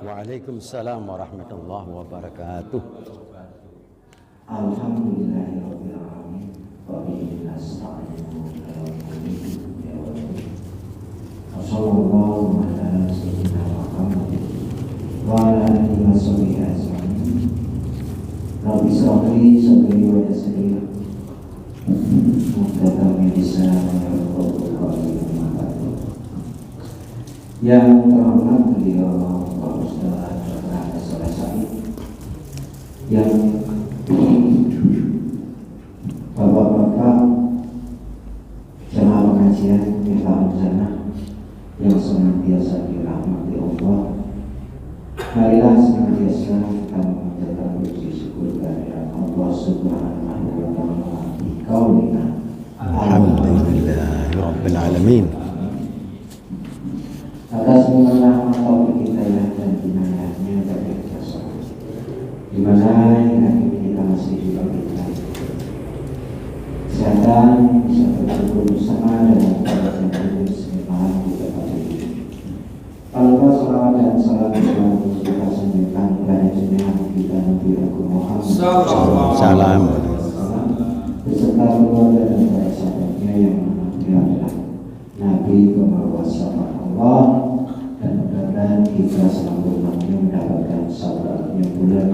Waalaikumsalam warahmatullahi wabarakatuh. Alhamdulillahirabbil alamin wa bihi nasta'inu sallallahu ala sayyidina Muhammad wa ala alihi wa sahbihi ajma'in. Rabbi shrah li sadri wa yassir li amri yang terhormat beliau Pak Ustaz Dr. Soleh Said, yang Bapak-bapak jemaah pengajian Miftahul Jannah yang senantiasa dirahmati Allah, marilah senantiasa kita memanjatkan puji syukur kehadirat Allah Subhanahu wa Ta'ala di qaulina Alhamdulillahirabbil alamin. Atas nama taufik hidayah dan inayahnya dari Rasul, di mana hingga kita masih diberikan kesehatan, bisa berkumpul bersama dengan para jemaah semalam kita pada ini. Tanpa salawat dan salam selalu kita sampaikan kepada junjungan kita Nabi Muhammad Salam. beserta keluarga dan para sahabatnya yang beliau adalah Nabi pembawa syafaat Allah, dan mudah-mudahan kita selalu mendapatkan syafaat yang bulan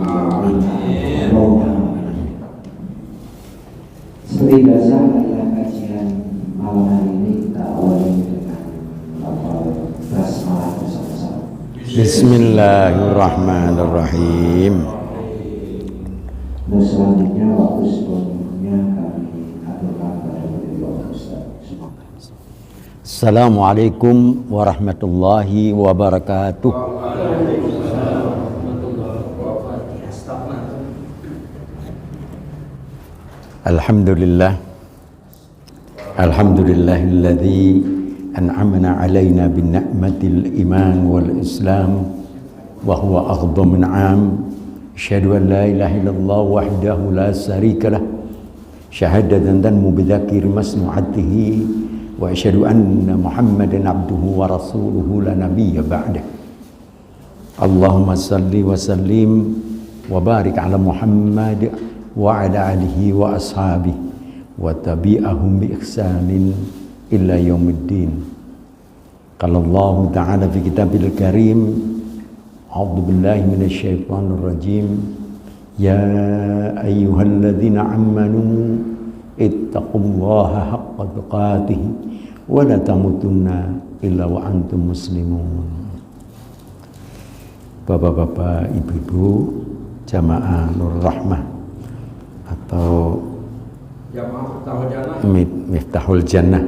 seperti biasa. Adalah kajian malam hari ini kita awali dengan basmalah bersama-sama. Bismillahirrahmanirrahim. Dan selanjutnya waktu sebelumnya kami aturkan pada beliau Ustaz. Assalamualaikum warahmatullahi wabarakatuh. Alhamdulillah. Alhamdulillahilladzi an'amana 'alaina bin ni'matil iman wal islam wa huwa a'dhamu an'am. Asyhadu an la ilaha illallah wahdahu la syarika lah. Syahadatan tanmu bidzakir masnu'atihi wa asyhadu anna Muhammadan abduhu wa rasuluhu la nabiyya ba'dah. Allahumma salli wa sallim wa barik ala Muhammad wa ala alihi wa ashabihi wa tabi'ahum bi ihsanin illa yaumiddin. Qala Allah ta'ala fi kitabil karim, a'udzu billahi minasyaitonir rajim, ya ayyuhalladzina amanu ittaqullaha haqqa tuqatih wa la tamutunna illa wa antum muslimun. Bapak-bapak, ibu-ibu, jamaah Nur Rahmah atau Miftahul Jannah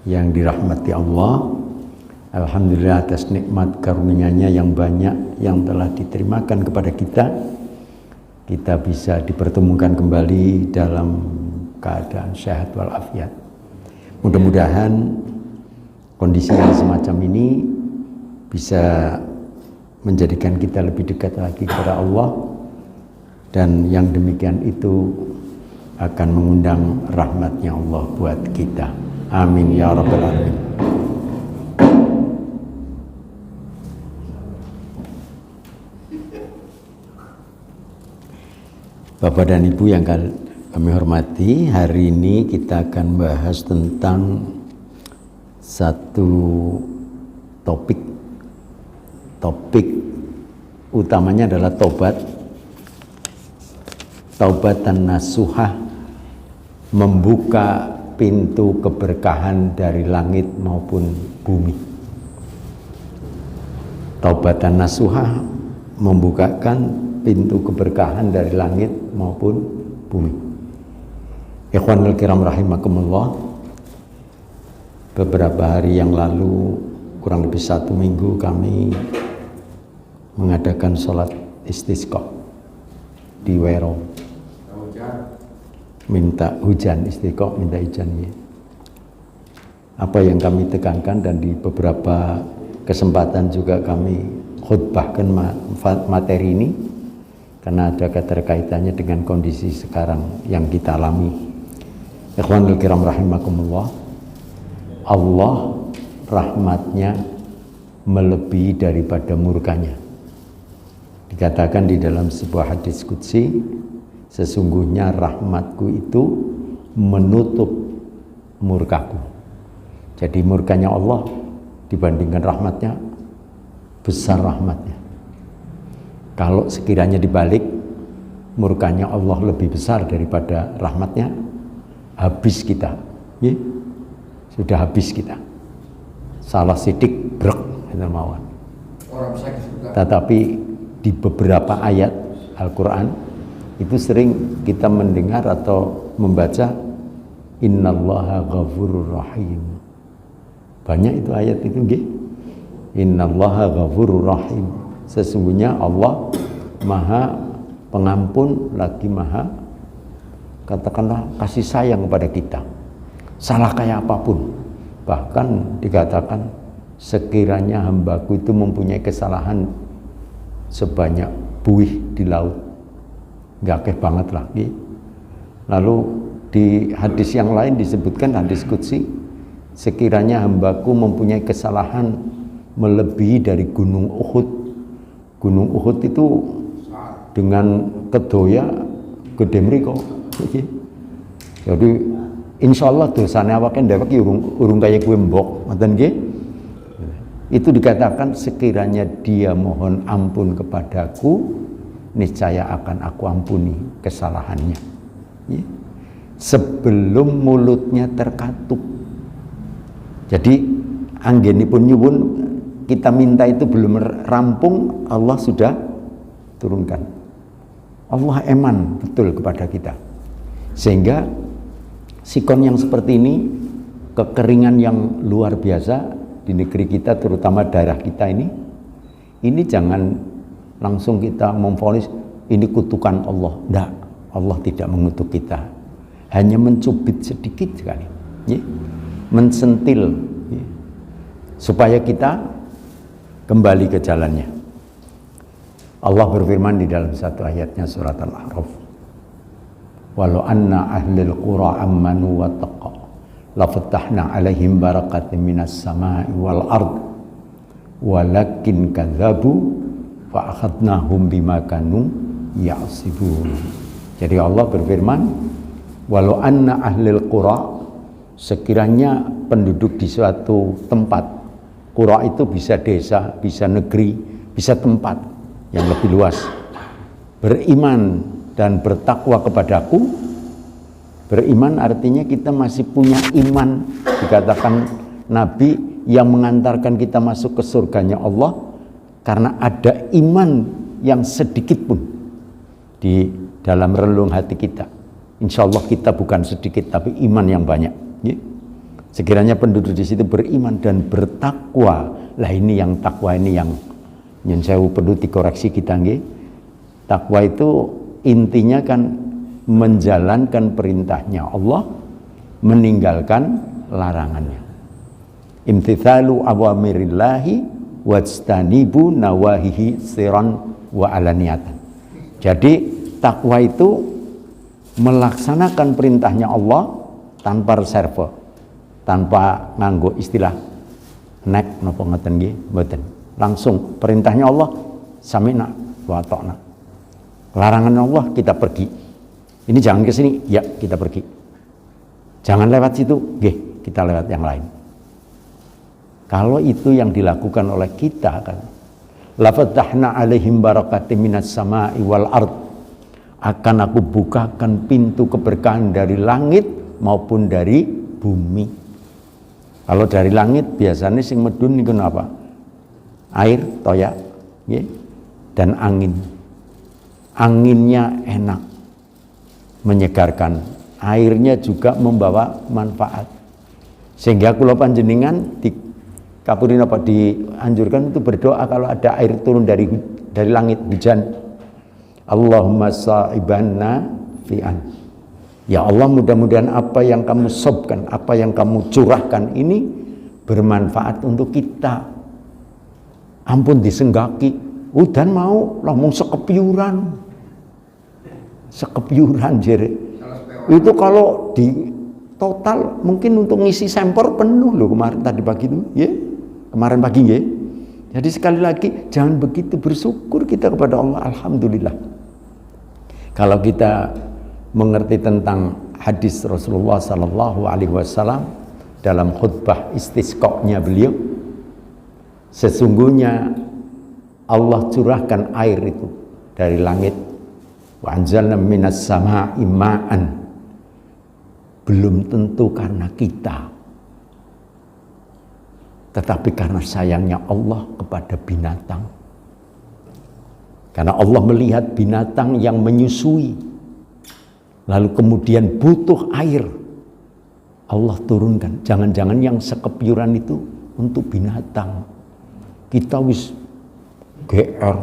yang dirahmati Allah, alhamdulillah atas nikmat karunia-Nya yang banyak yang telah diterimakan kepada kita. Kita bisa dipertemukan kembali dalam keadaan sehat walafiat. Mudah-mudahan kondisi yang semacam ini bisa menjadikan kita lebih dekat lagi kepada Allah, dan yang demikian itu akan mengundang rahmatnya Allah buat kita. Amin ya rabbal alamin. Bapak dan Ibu yang kami hormati, hari ini kita akan bahas tentang satu topik. Topik utamanya adalah taubatan nasuhah, membuka pintu keberkahan dari langit maupun bumi. Taubatan nasuhah membukakan pintu keberkahan dari langit maupun bumi. Ikhwanul kiram rahimakumullah, beberapa hari yang lalu, kurang lebih 1 minggu, kami mengadakan sholat istisqa di Wero. Minta hujan, istisqa minta hujan ya. Apa yang kami tekankan, dan di beberapa kesempatan juga kami khutbahkan materi ini, karena ada keterkaitannya dengan kondisi sekarang yang kita alami. Ikhwanul kiram rahimakumullah, Allah rahmatnya melebihi daripada murkanya. Dikatakan di dalam sebuah hadis qudsi, sesungguhnya rahmatku itu menutup murkaku. Jadi murkanya Allah dibandingkan rahmatnya, besar rahmatnya. Kalau sekiranya dibalik, murkanya Allah lebih besar daripada rahmatnya, habis kita. Ya? Sudah habis kita. Salah sidik, brek, mawon. Tetapi di beberapa ayat Al-Quran itu sering kita mendengar atau membaca innallaha ghafurur rahim. Banyak itu ayat itu nggih. Innallaha ghafurur rahim. Sesungguhnya Allah Maha Pengampun lagi Maha, katakanlah, kasih sayang kepada kita. Salah kayak apapun. Bahkan dikatakan sekiranya hambaku itu mempunyai kesalahan sebanyak buih di laut, gak banget lagi. Lalu di hadis yang lain disebutkan, hadis qudsi, sekiranya hambaku mempunyai kesalahan melebihi dari gunung Uhud. Gunung Uhud itu dengan kedoya gede mriko. Jadi insya Allah dosanya awake dhewek urung kaya kuwi mbok, ngoten nggih. Itu dikatakan sekiranya dia mohon ampun kepadaku, niscaya akan aku ampuni kesalahannya. Ya. Sebelum mulutnya terkatup. Jadi anggenipun nyuwun, kita minta itu belum rampung, Allah sudah turunkan. Allah eman betul kepada kita. Sehingga sikon yang seperti ini, kekeringan yang luar biasa di negeri kita, terutama daerah kita ini jangan langsung kita memvonis ini kutukan Allah. Tidak, Allah tidak mengutuk kita, hanya mencubit sedikit sekali, ya, mensentil, ya, supaya kita kembali ke jalannya. Allah berfirman di dalam satu ayatnya surat Al-A'raf, walau anna ahlil qura ammanu wa taqaw lafatahna alaihim barakatim minas sama'i wal ard walakin kadzabu fa akhadnahum bima kanu ya'sibun. Jadi Allah berfirman, walau anna ahlil qura, sekiranya penduduk di suatu tempat, qura itu bisa desa, bisa negeri, bisa tempat yang lebih luas, beriman dan bertakwa kepadaku. Beriman artinya kita masih punya iman, dikatakan Nabi, yang mengantarkan kita masuk ke surganya Allah karena ada iman yang sedikit pun di dalam relung hati kita. Insya Allah kita bukan sedikit, tapi iman yang banyak, ya. Sekiranya penduduk di situ beriman dan bertakwa, lah ini yang takwa ini yang saya perlu dikoreksi kita, nggih. Takwa itu intinya kan menjalankan perintahnya Allah, meninggalkan larangannya. Imtithalu awamirillahi wajtanibu nawahihi siran wa alaniyatan. Jadi takwa itu melaksanakan perintahnya Allah tanpa reserve, tanpa nganggo istilah nek napa ngoten nggih, mboten. Langsung perintahnya Allah sami'na wa ata'na. Larangan Allah kita pergi. Ini jangan ke sini, ya kita pergi. Jangan lewat situ, kita lewat yang lain. Kalau itu yang dilakukan oleh kita kan, lafatahna alaihim barakatim minas sama'i wal ard, akan aku bukakan pintu keberkahan dari langit maupun dari bumi. Kalau dari langit biasanya sing medun niku apa? Air toya, dan angin. Anginnya enak, menyegarkan, airnya juga membawa manfaat, sehingga kula panjenengan di kapurin apa dianjurkan itu berdoa kalau ada air turun dari langit, hujan, Allahumma sa'ibanna fi'an, ya Allah mudah-mudahan apa yang kamu sobkan, apa yang kamu curahkan ini bermanfaat untuk kita. Ampun disenggaki, udan mau langsung sekepyuran jere. Itu kalau di total mungkin untuk ngisi sempor penuh loh kemarin tadi pagi itu, ya. Kemarin pagi ya. Jadi sekali lagi jangan begitu, bersyukur kita kepada Allah, alhamdulillah. Kalau kita mengerti tentang hadis Rasulullah sallallahu alaihi wasallam dalam khutbah istisqa-nya beliau, sesungguhnya Allah curahkan air itu dari langit, wa anzalna minas samaa'i ma'an, belum tentu karena kita, tetapi karena sayangnya Allah kepada binatang. Karena Allah melihat binatang yang menyusui, lalu kemudian butuh air, Allah turunkan. Jangan-jangan yang sekepyuran itu untuk binatang. Kita wis GR.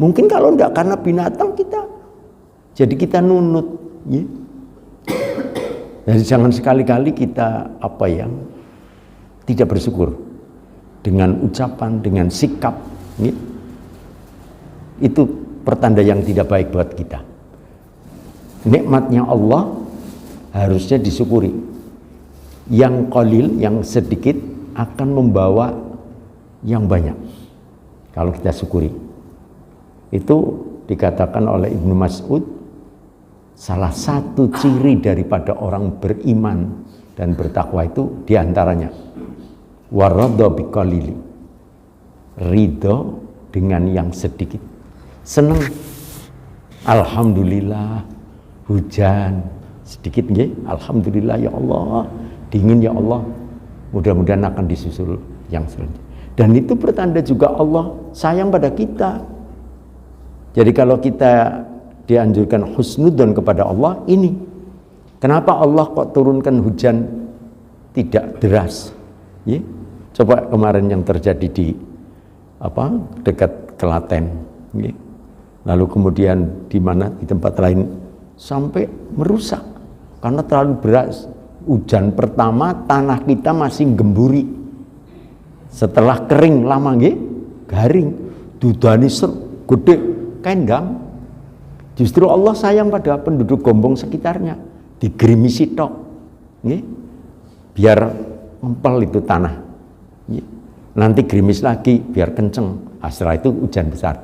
Mungkin kalau enggak karena binatang kita, jadi kita nunut. Jadi jangan sekali-kali kita tidak bersyukur dengan ucapan, dengan sikap. Itu pertanda yang tidak baik buat kita. Nikmatnya Allah harusnya disyukuri. Yang qalil, yang sedikit akan membawa yang banyak kalau kita syukuri. Itu dikatakan oleh Ibnu Mas'ud, salah satu ciri daripada orang beriman dan bertakwa itu diantaranya waradha biqalili, ridho dengan yang sedikit, senang. Alhamdulillah hujan sedikit nggih, alhamdulillah ya Allah, dingin ya Allah, mudah-mudahan akan disusul yang selanjutnya. Dan itu pertanda juga Allah sayang pada kita. Jadi kalau kita dianjurkan husnudzon kepada Allah, ini kenapa Allah kok turunkan hujan tidak deras? Coba kemarin yang terjadi di dekat Klaten, lalu kemudian di mana di tempat lain sampai merusak karena terlalu beras. Hujan pertama tanah kita masih gemburi, setelah kering lama garing, dudani gede kendang. Justru Allah sayang pada penduduk Gombong sekitarnya, digerimisi tok, biar ngempel itu tanah. Nanti gerimis lagi biar kenceng, setelah itu hujan besar.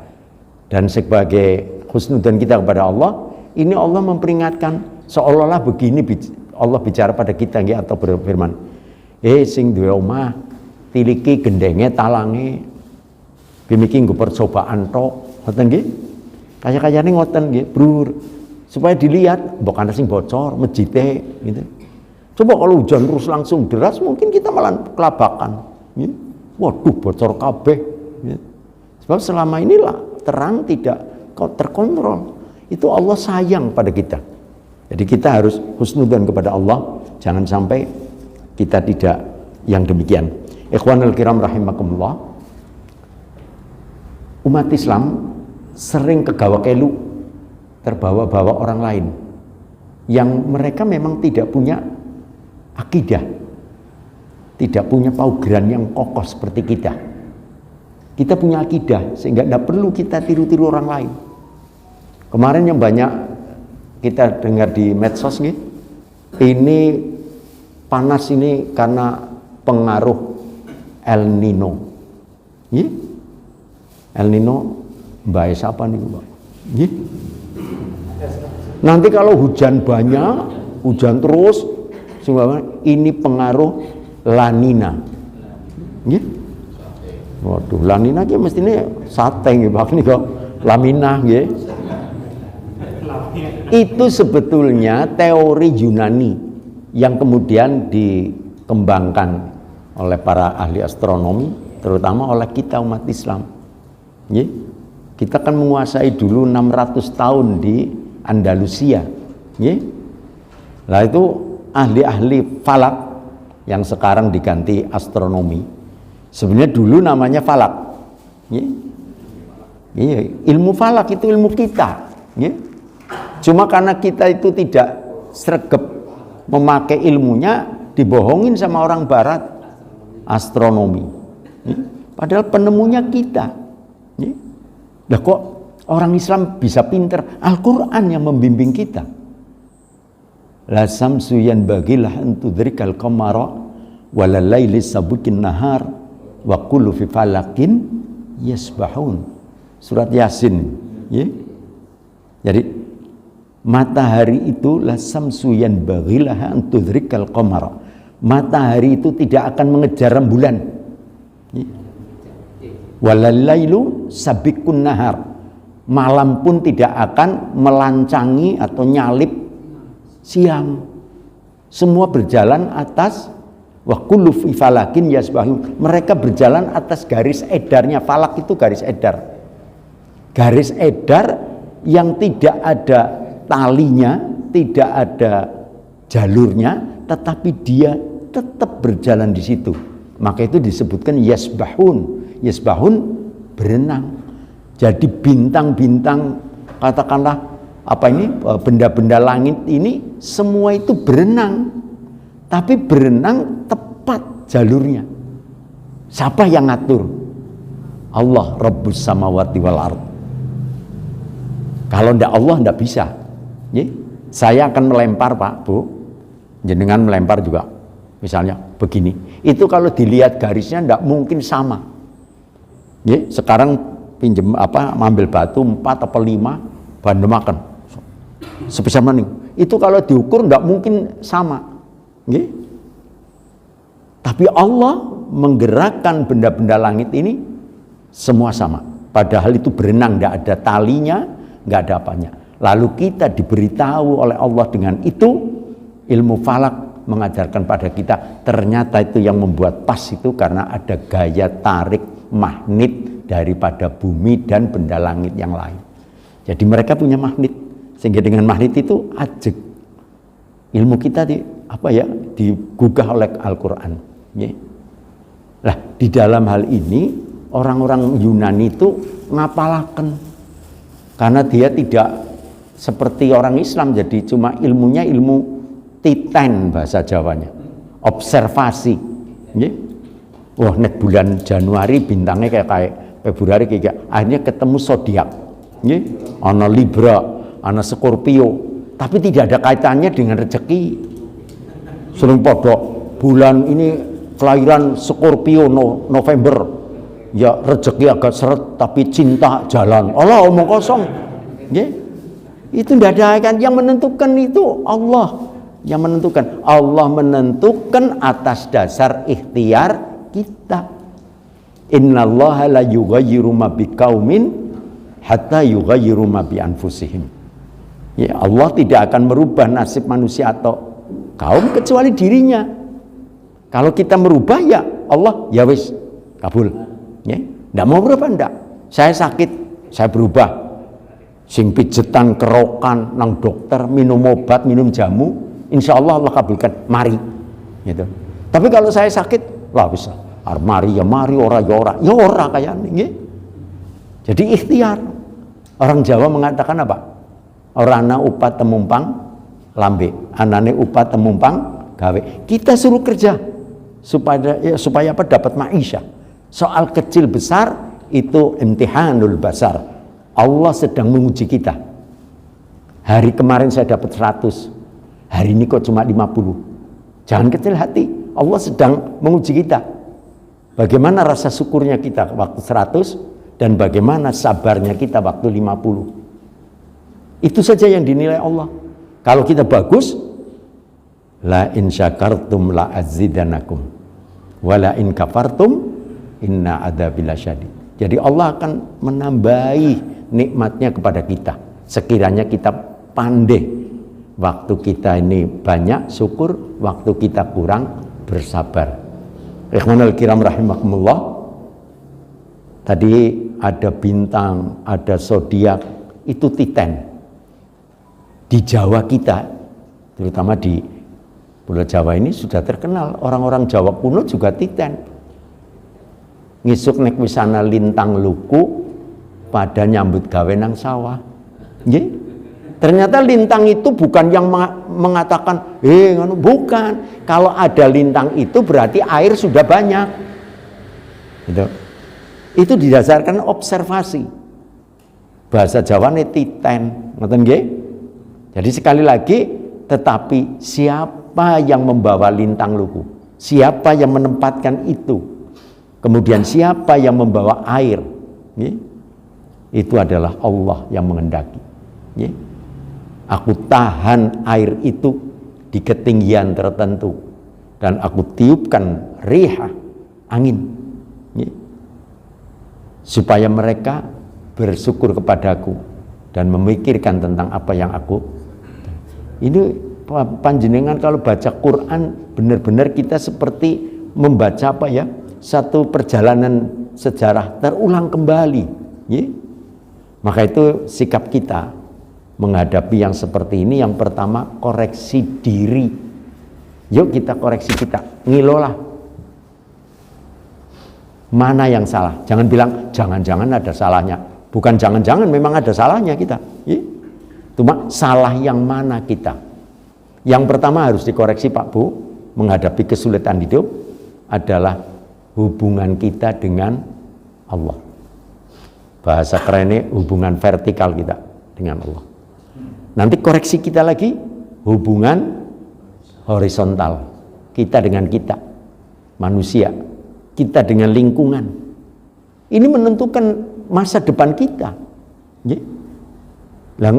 Dan sebagai husnudzon kita kepada Allah, ini Allah memperingatkan, seolah-olah begini Allah bicara pada kita atau berfirman, sing duwe omah tiliki gendenge talange bimiki nggo percobaan tok, ngoten nggih. Kaya-kayane ngoten nggih, Bro. Supaya dilihat mbok ana sing bocor mejite gitu. Coba kalau hujan terus langsung deras, mungkin kita malah kelabakan. Waduh, bocor kabeh. Sebab selama inilah terang tidak terkontrol. Itu Allah sayang pada kita. Jadi kita harus husnudzon kepada Allah, jangan sampai kita tidak yang demikian. Ikhwanul kiram rahimakumullah. Umat Islam sering kegawa kelu, terbawa-bawa orang lain yang mereka memang tidak punya akidah, tidak punya paugeran yang kokoh seperti kita. Kita punya akidah sehingga tidak perlu kita tiru-tiru orang lain. Kemarin yang banyak kita dengar di medsos nih, ini panas ini karena pengaruh El Nino. El Nino mbak siapa nih Mbak? Nanti kalau hujan banyak, hujan terus, ini pengaruh La Nina. Waduh, La Nina ki mestine sate nggih, Pak nika lamina nggih. Itu sebetulnya teori Yunani yang kemudian dikembangkan oleh para ahli astronomi, terutama oleh kita umat Islam. Kita kan menguasai dulu 600 tahun di Andalusia. Nah itu ahli-ahli falak yang sekarang diganti astronomi. Sebenarnya dulu namanya falak. Ilmu falak itu ilmu kita. Cuma karena kita itu tidak sregep memakai ilmunya, dibohongin sama orang barat, astronomi. Padahal penemunya kita. Lah kok orang Islam bisa pinter? Al-Quran yang membimbing kita. La samsu yanbaghi laha an tudrikal qamara wala laili sabiqin nahar wa kullu fi falakin yasbahun. Surat Yasin, ya. Jadi matahari itu la samsu yanbaghi laha an tudrikal qamara. Matahari itu tidak akan mengejar rembulan. Ya. Walalailu sabiqun nahar. Malam pun tidak akan melancangi atau nyalip siang. Semua berjalan atas wa kullu fi falakin yasbahun. Mereka berjalan atas garis edarnya. Falak itu garis edar. Garis edar yang tidak ada talinya, tidak ada jalurnya, tetapi dia tetap berjalan di situ. Maka itu disebutkan yasbahun. Yasbahun berenang. Jadi bintang-bintang, katakanlah apa ini, benda-benda langit ini semua itu berenang. Tapi berenang tepat jalurnya. Siapa yang ngatur? Allah Rabbus samawati wal ard. Kalau ndak Allah ndak bisa. Ya? Saya akan melempar, Pak, Bu. Jenengan melempar juga. Misalnya begini. Itu kalau dilihat garisnya ndak mungkin sama. Ya, sekarang pinjem ambil batu 4 atau 5 bandem makan. Sebesar mana? Itu kalau diukur ndak mungkin sama. Ya? Tapi Allah menggerakkan benda-benda langit ini semua sama. Padahal itu berenang, ndak ada talinya, nggak ada apanya. Lalu kita diberitahu oleh Allah dengan itu, ilmu falak mengajarkan pada kita, ternyata itu yang membuat pas itu karena ada gaya tarik magnet daripada bumi dan benda langit yang lain. Jadi mereka punya magnet, sehingga dengan magnet itu ajeg ilmu kita digugah oleh Al-Quran. Ya. Lah di dalam hal ini orang-orang Yunani itu ngapalaken. Karena dia tidak seperti orang Islam, jadi cuma ilmunya ilmu titen bahasa Jawanya, observasi. Ya. Wah, nek bulan Januari bintangnya kayak Februari kayak akhirnya ketemu zodiak. Ya. Ana Libra, ana Scorpio, tapi tidak ada kaitannya dengan rezeki. Sering podok bulan ini kelahiran Scorpio November. Ya rezeki agak seret tapi cinta jalan. Allah omong kosong. Ya. Itu tidak ada kan, yang menentukan itu Allah. Yang menentukan. Allah menentukan atas dasar ikhtiar kita. Innallaha la yughayyiru ma biqaumin hatta yughayyiru ma bi anfusihim. Ya, Allah tidak akan merubah nasib manusia atau kaum kecuali dirinya. Kalau kita merubah ya Allah ya wis kabul. Ya, ndak mau berubah ndak. Saya sakit, saya berubah. Sing pijetan kerokan nang dokter, minum obat, minum jamu, insya Allah Allah kabulkan. Mari, gitu. Tapi kalau saya sakit, lah bisa. Mari ya mari, ora ya ora, ya ora kayane. Nggih. Jadi ikhtiar. Orang Jawa mengatakan apa? Orana upat temumpang lambe, anane upat temumpang gawe. Kita suruh kerja supaya apa? Dapat maisha. Soal kecil besar itu imtihanul basar. Allah sedang menguji kita. Hari kemarin saya dapat 100. Hari ini kok cuma 50. Jangan kecil hati. Allah sedang menguji kita. Bagaimana rasa syukurnya kita waktu 100 dan bagaimana sabarnya kita waktu 50. Itu saja yang dinilai Allah. Kalau kita bagus, la in syakartum la azidanakum wa la in kafartum inna adzabil syadid. Jadi Allah akan menambahi nikmatnya kepada kita sekiranya kita pandai. Waktu kita ini banyak syukur, waktu kita kurang bersabar. Ikhwanul kiram rahimakumullah. Tadi ada bintang, ada zodiak, itu titen. Di Jawa kita, terutama di Pulau Jawa ini sudah terkenal, orang-orang Jawa kuno juga titen. Ngisuk nek wisana lintang luku pada nyambut gawe nang sawah. Nggih. Ternyata lintang itu bukan yang mengatakan, bukan. Kalau ada lintang itu berarti air sudah banyak. Gitu. Itu didasarkan observasi. Bahasa Jawa ini titen, ngoten nggih? Jadi sekali lagi, tetapi siapa yang membawa lintang luku? Siapa yang menempatkan itu? Kemudian siapa yang membawa air? Itu adalah Allah yang menghendaki. Aku tahan air itu di ketinggian tertentu dan aku tiupkan riha, angin, supaya mereka bersyukur kepadaku dan memikirkan tentang apa yang aku. Ini panjenengan kalau baca Quran benar-benar kita seperti membaca apa ya, satu perjalanan sejarah terulang kembali. Maka itu sikap kita menghadapi yang seperti ini, yang pertama koreksi diri. Yuk kita koreksi, kita ngilolah mana yang salah. Jangan bilang jangan-jangan ada salahnya. Bukan jangan-jangan, memang ada salahnya kita. Cuma salah yang mana kita. Yang pertama harus dikoreksi Pak Bu, menghadapi kesulitan hidup adalah hubungan kita dengan Allah. Bahasa kerennya hubungan vertikal kita dengan Allah. Nanti koreksi kita lagi hubungan horizontal kita dengan kita, manusia, kita dengan lingkungan. Ini menentukan masa depan kita. Lah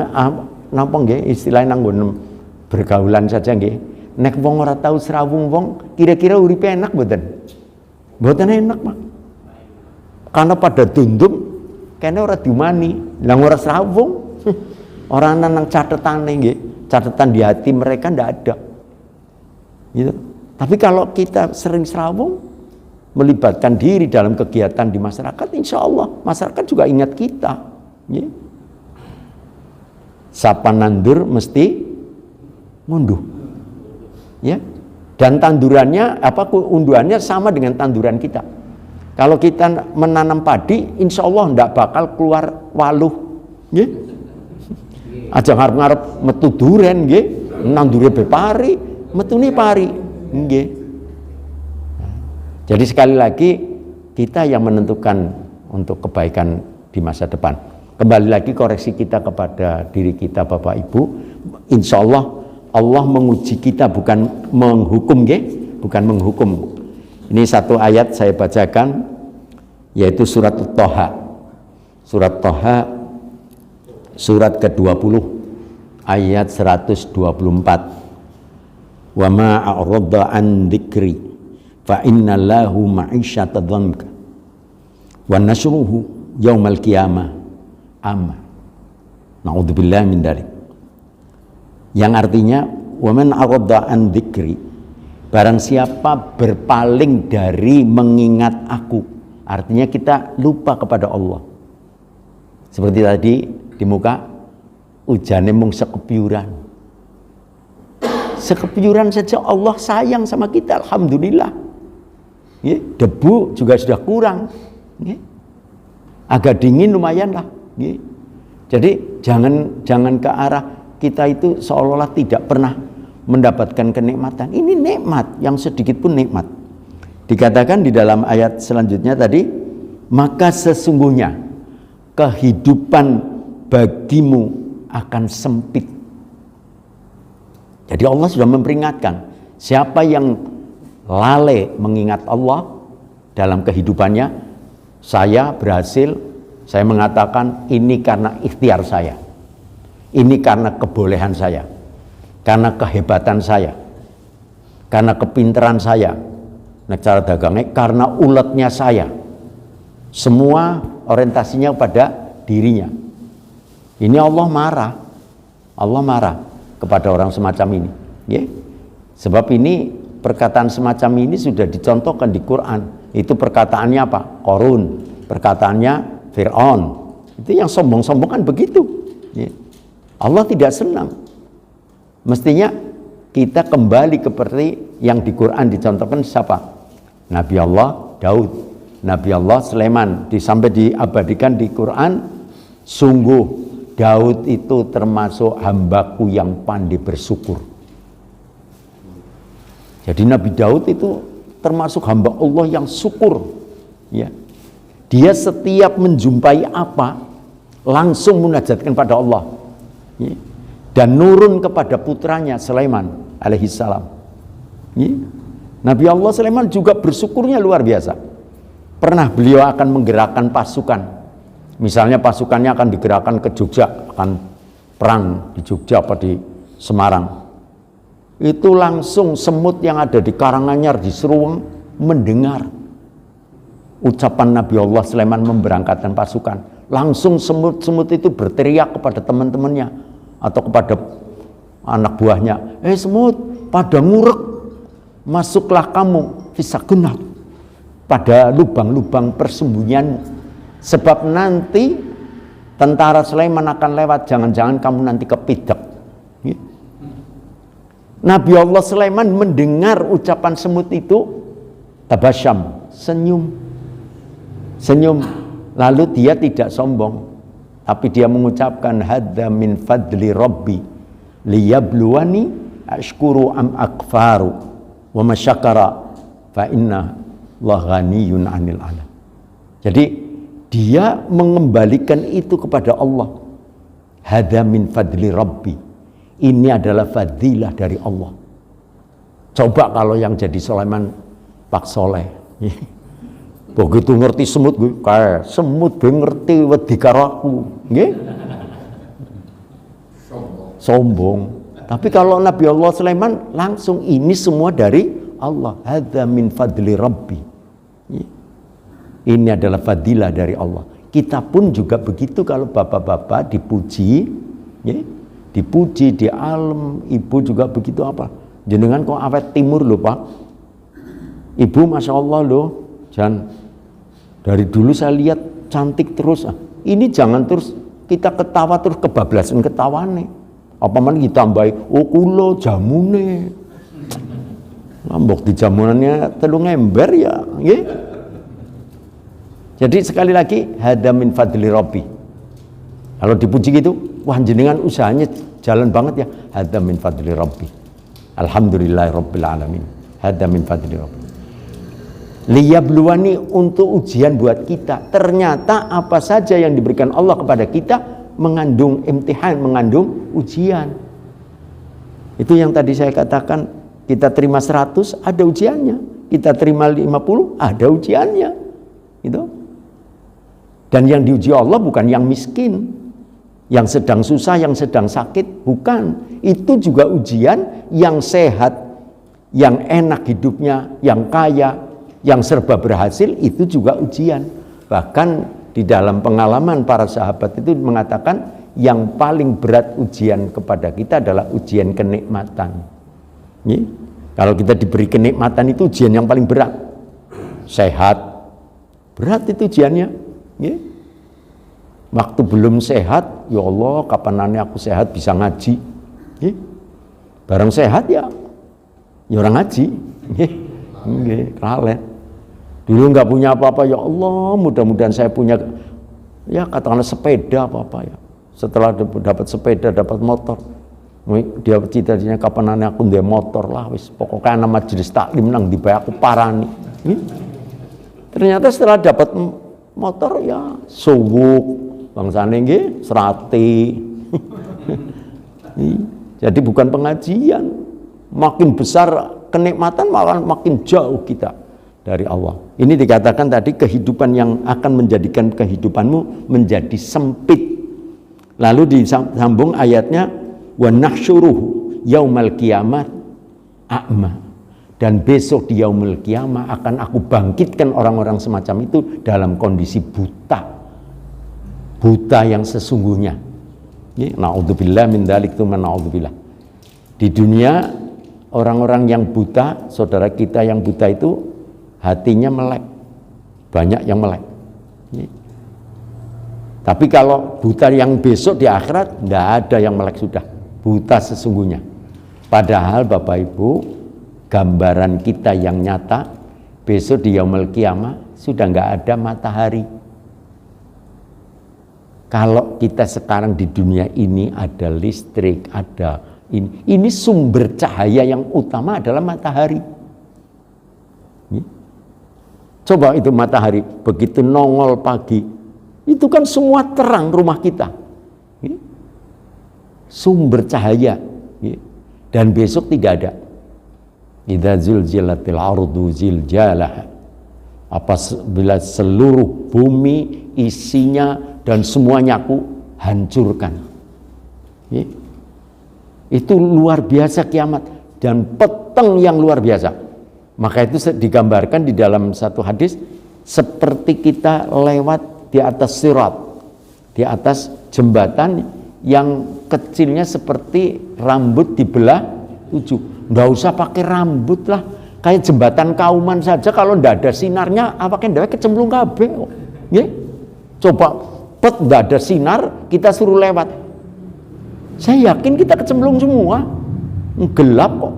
napa nggih istilahnya nanggon bergaulan saja nggih. Nek wong ora tahu srawung wong, kira-kira uripe enak mboten? Mboten enak, Pak. Karena pada dundum kene ora diumani. Lah ora srawung. Orang nang catetane nggih, catatan di hati mereka ndak ada. Gitu. Tapi kalau kita sering serawung, melibatkan diri dalam kegiatan di masyarakat, insya Allah masyarakat juga ingat kita. Sapa nandur mesti munduh. Ya. Dan tandurannya unduhannya sama dengan tanduran kita. Kalau kita menanam padi, insya Allah tidak bakal keluar waluh. Aja ngarep-ngarep metu duren nggih, nandure bepari, metune pari nggih. Jadi sekali lagi kita yang menentukan untuk kebaikan di masa depan. Kembali lagi koreksi kita kepada diri kita Bapak Ibu. Insya Allah Allah menguji kita, bukan menghukum nggih, bukan menghukum. Ini satu ayat saya bacakan, yaitu surat Thaha. Surat Thaha surat ke-20 ayat 124. Wa ma a'radda an dzikri fa inna lahu ma'isyatan dhanka wa nashruhu yaumal qiyamah amma. Na'udzubillahi min dzalik. Yang artinya wa man a'radda an dzikri, barang siapa berpaling dari mengingat aku, artinya kita lupa kepada Allah. Seperti tadi di muka, ujane mung sekepyuran. Sekepyuran saja Allah sayang sama kita, alhamdulillah. Debu juga sudah kurang. Agak dingin lumayan lah. Jadi jangan ke arah kita itu seolah-olah tidak pernah mendapatkan kenikmatan. Ini nikmat, yang sedikit pun nikmat. Dikatakan di dalam ayat selanjutnya tadi, maka sesungguhnya kehidupan bagimu akan sempit. Jadi Allah sudah memperingatkan, siapa yang lalai mengingat Allah dalam kehidupannya, saya berhasil, saya mengatakan ini karena ikhtiar saya, ini karena kebolehan saya, karena kehebatan saya, karena kepintaran saya, nek cara dagangnya karena uletnya saya. Semua orientasinya pada dirinya. Ini Allah marah kepada orang semacam ini. Sebab ini perkataan semacam ini sudah dicontohkan di Quran. Itu perkataannya apa? Qarun, perkataannya Fir'aun. Itu yang sombong-sombong kan begitu. Allah tidak senang. Mestinya kita kembali seperti yang di Quran dicontohkan siapa? Nabi Allah Daud, Nabi Allah Sulaiman, sampai diabadikan di Quran. Sungguh Daud itu termasuk hambaku yang pandai bersyukur. Jadi Nabi Daud itu termasuk hamba Allah yang syukur. Dia setiap menjumpai apa langsung munajatkan pada Allah. Dan nurun kepada putranya Sulaiman alaihissalam. Nabi Allah Sulaiman juga bersyukurnya luar biasa. pernah beliau akan menggerakkan pasukan. Misalnya pasukannya akan digerakkan ke Jogja, akan perang di Jogja apa di Semarang. Itu langsung semut yang ada di Karanganyar, di Seruang mendengar ucapan Nabi Allah Sulaiman memberangkatkan pasukan. Langsung semut-semut itu berteriak kepada teman-temannya atau kepada anak buahnya, semut, pada ngurek, masuklah kamu fisakunat pada lubang-lubang persembunyian, sebab nanti tentara Sulaiman akan lewat, jangan-jangan kamu nanti kepidak. Nabi Allah Sulaiman mendengar ucapan semut itu, tabasyam, senyum, lalu dia tidak sombong, tapi dia mengucapkan hadza min fadli rabbi liyabluwani ashkuru am akfaru wa masyakara fa inna Allah ghaniyun 'anil alam. Jadi dia mengembalikan itu kepada Allah. Hadza min fadli rabbi. Ini adalah fadilah dari Allah. Coba kalau yang jadi Sulaiman Pak Soleh. Begitu ngerti semut gue, kayak semut gue ngerti wedi karo aku. Nggih. Sombong. Tapi kalau Nabi Allah Sulaiman langsung ini semua dari Allah. Hadza min fadli rabbi. Ini adalah fadilah dari Allah. Kita pun juga begitu kalau bapak-bapak dipuji, dipuji di alam, ibu juga begitu apa? Jenengan kok awet timur loh Pak. Ibu Masya Allah loh, jangan dari dulu saya lihat cantik terus. Ini jangan terus kita ketawa terus kebablasan ketawane. Apa mana ditambahi, kulo jamune. Mbok di jamunannya telu ngember ya, nggih. Jadi sekali lagi hadza min fadli rabbi. Kalau dipuji gitu, wah jenengan usahanya jalan banget ya. Hadza min fadli rabbi. Alhamdulillahirabbil alamin. Hadza min fadli rabbi. Liyabluwani, untuk ujian buat kita. Ternyata apa saja yang diberikan Allah kepada kita mengandung imtihan, mengandung ujian. Itu yang tadi saya katakan, kita terima 100 ada ujiannya, kita terima 50 ada ujiannya. Gitu. Dan yang diuji Allah bukan yang miskin, yang sedang susah, yang sedang sakit, bukan. Itu juga ujian yang sehat, yang enak hidupnya, yang kaya, yang serba berhasil, itu juga ujian. Bahkan di dalam pengalaman para sahabat itu mengatakan yang paling berat ujian kepada kita adalah ujian kenikmatan. Kalau kita diberi kenikmatan itu ujian yang paling berat. Sehat, berat itu ujiannya. Waktu belum sehat, ya Allah kapanannya aku sehat bisa ngaji. Barang sehat ya orang ngaji. Kalen. Dulu nggak punya apa-apa, ya Allah mudah-mudahan saya punya, ya katakanlah sepeda apa-apa ya. Setelah dapat sepeda, dapat motor, dia cita-citanya kapanannya aku ndek motor lah, wis pokoknya nama majelis taklim nang dibayar aku parani. Ternyata setelah dapat motor ya suwuk bangsane nggih serati. Jadi bukan pengajian, makin besar kenikmatan malah makin jauh kita dari Allah. Ini dikatakan tadi kehidupan yang akan menjadikan kehidupanmu menjadi sempit. Lalu disambung ayatnya wa nahsyuruhu yaumal kiamat a'ma. Dan besok di yaumul kiamah akan aku bangkitkan orang-orang semacam itu dalam kondisi buta. Buta yang sesungguhnya. Na'udzubillah min dzalik tsumma na'udzubillah. Di dunia orang-orang yang buta, saudara kita yang buta itu hatinya melek. Banyak yang melek. Tapi kalau buta yang besok di akhirat tidak ada yang melek, sudah buta sesungguhnya. Padahal Bapak Ibu, gambaran kita yang nyata besok di yaumul kiamah sudah nggak ada matahari. Kalau kita sekarang di dunia ini ada listrik, ada ini sumber cahaya yang utama adalah matahari. Coba itu matahari begitu nongol pagi, itu kan semua terang rumah kita. Sumber cahaya. Dan besok tidak ada. Idza zulzilatil ardu zilzalaha apabila seluruh bumi isinya dan semuanya aku hancurkan. Itu luar biasa kiamat dan peteng yang luar biasa. Maka itu digambarkan di dalam satu hadis seperti kita lewat di atas sirat, di atas jembatan yang kecilnya seperti rambut dibelah 7. Nggak usah pakai rambut lah, kayak jembatan Kauman saja kalau nggak ada sinarnya apa kayak kecemplung kabeh. Coba nggak ada sinar kita suruh lewat, saya yakin kita kecemplung semua, gelap kok,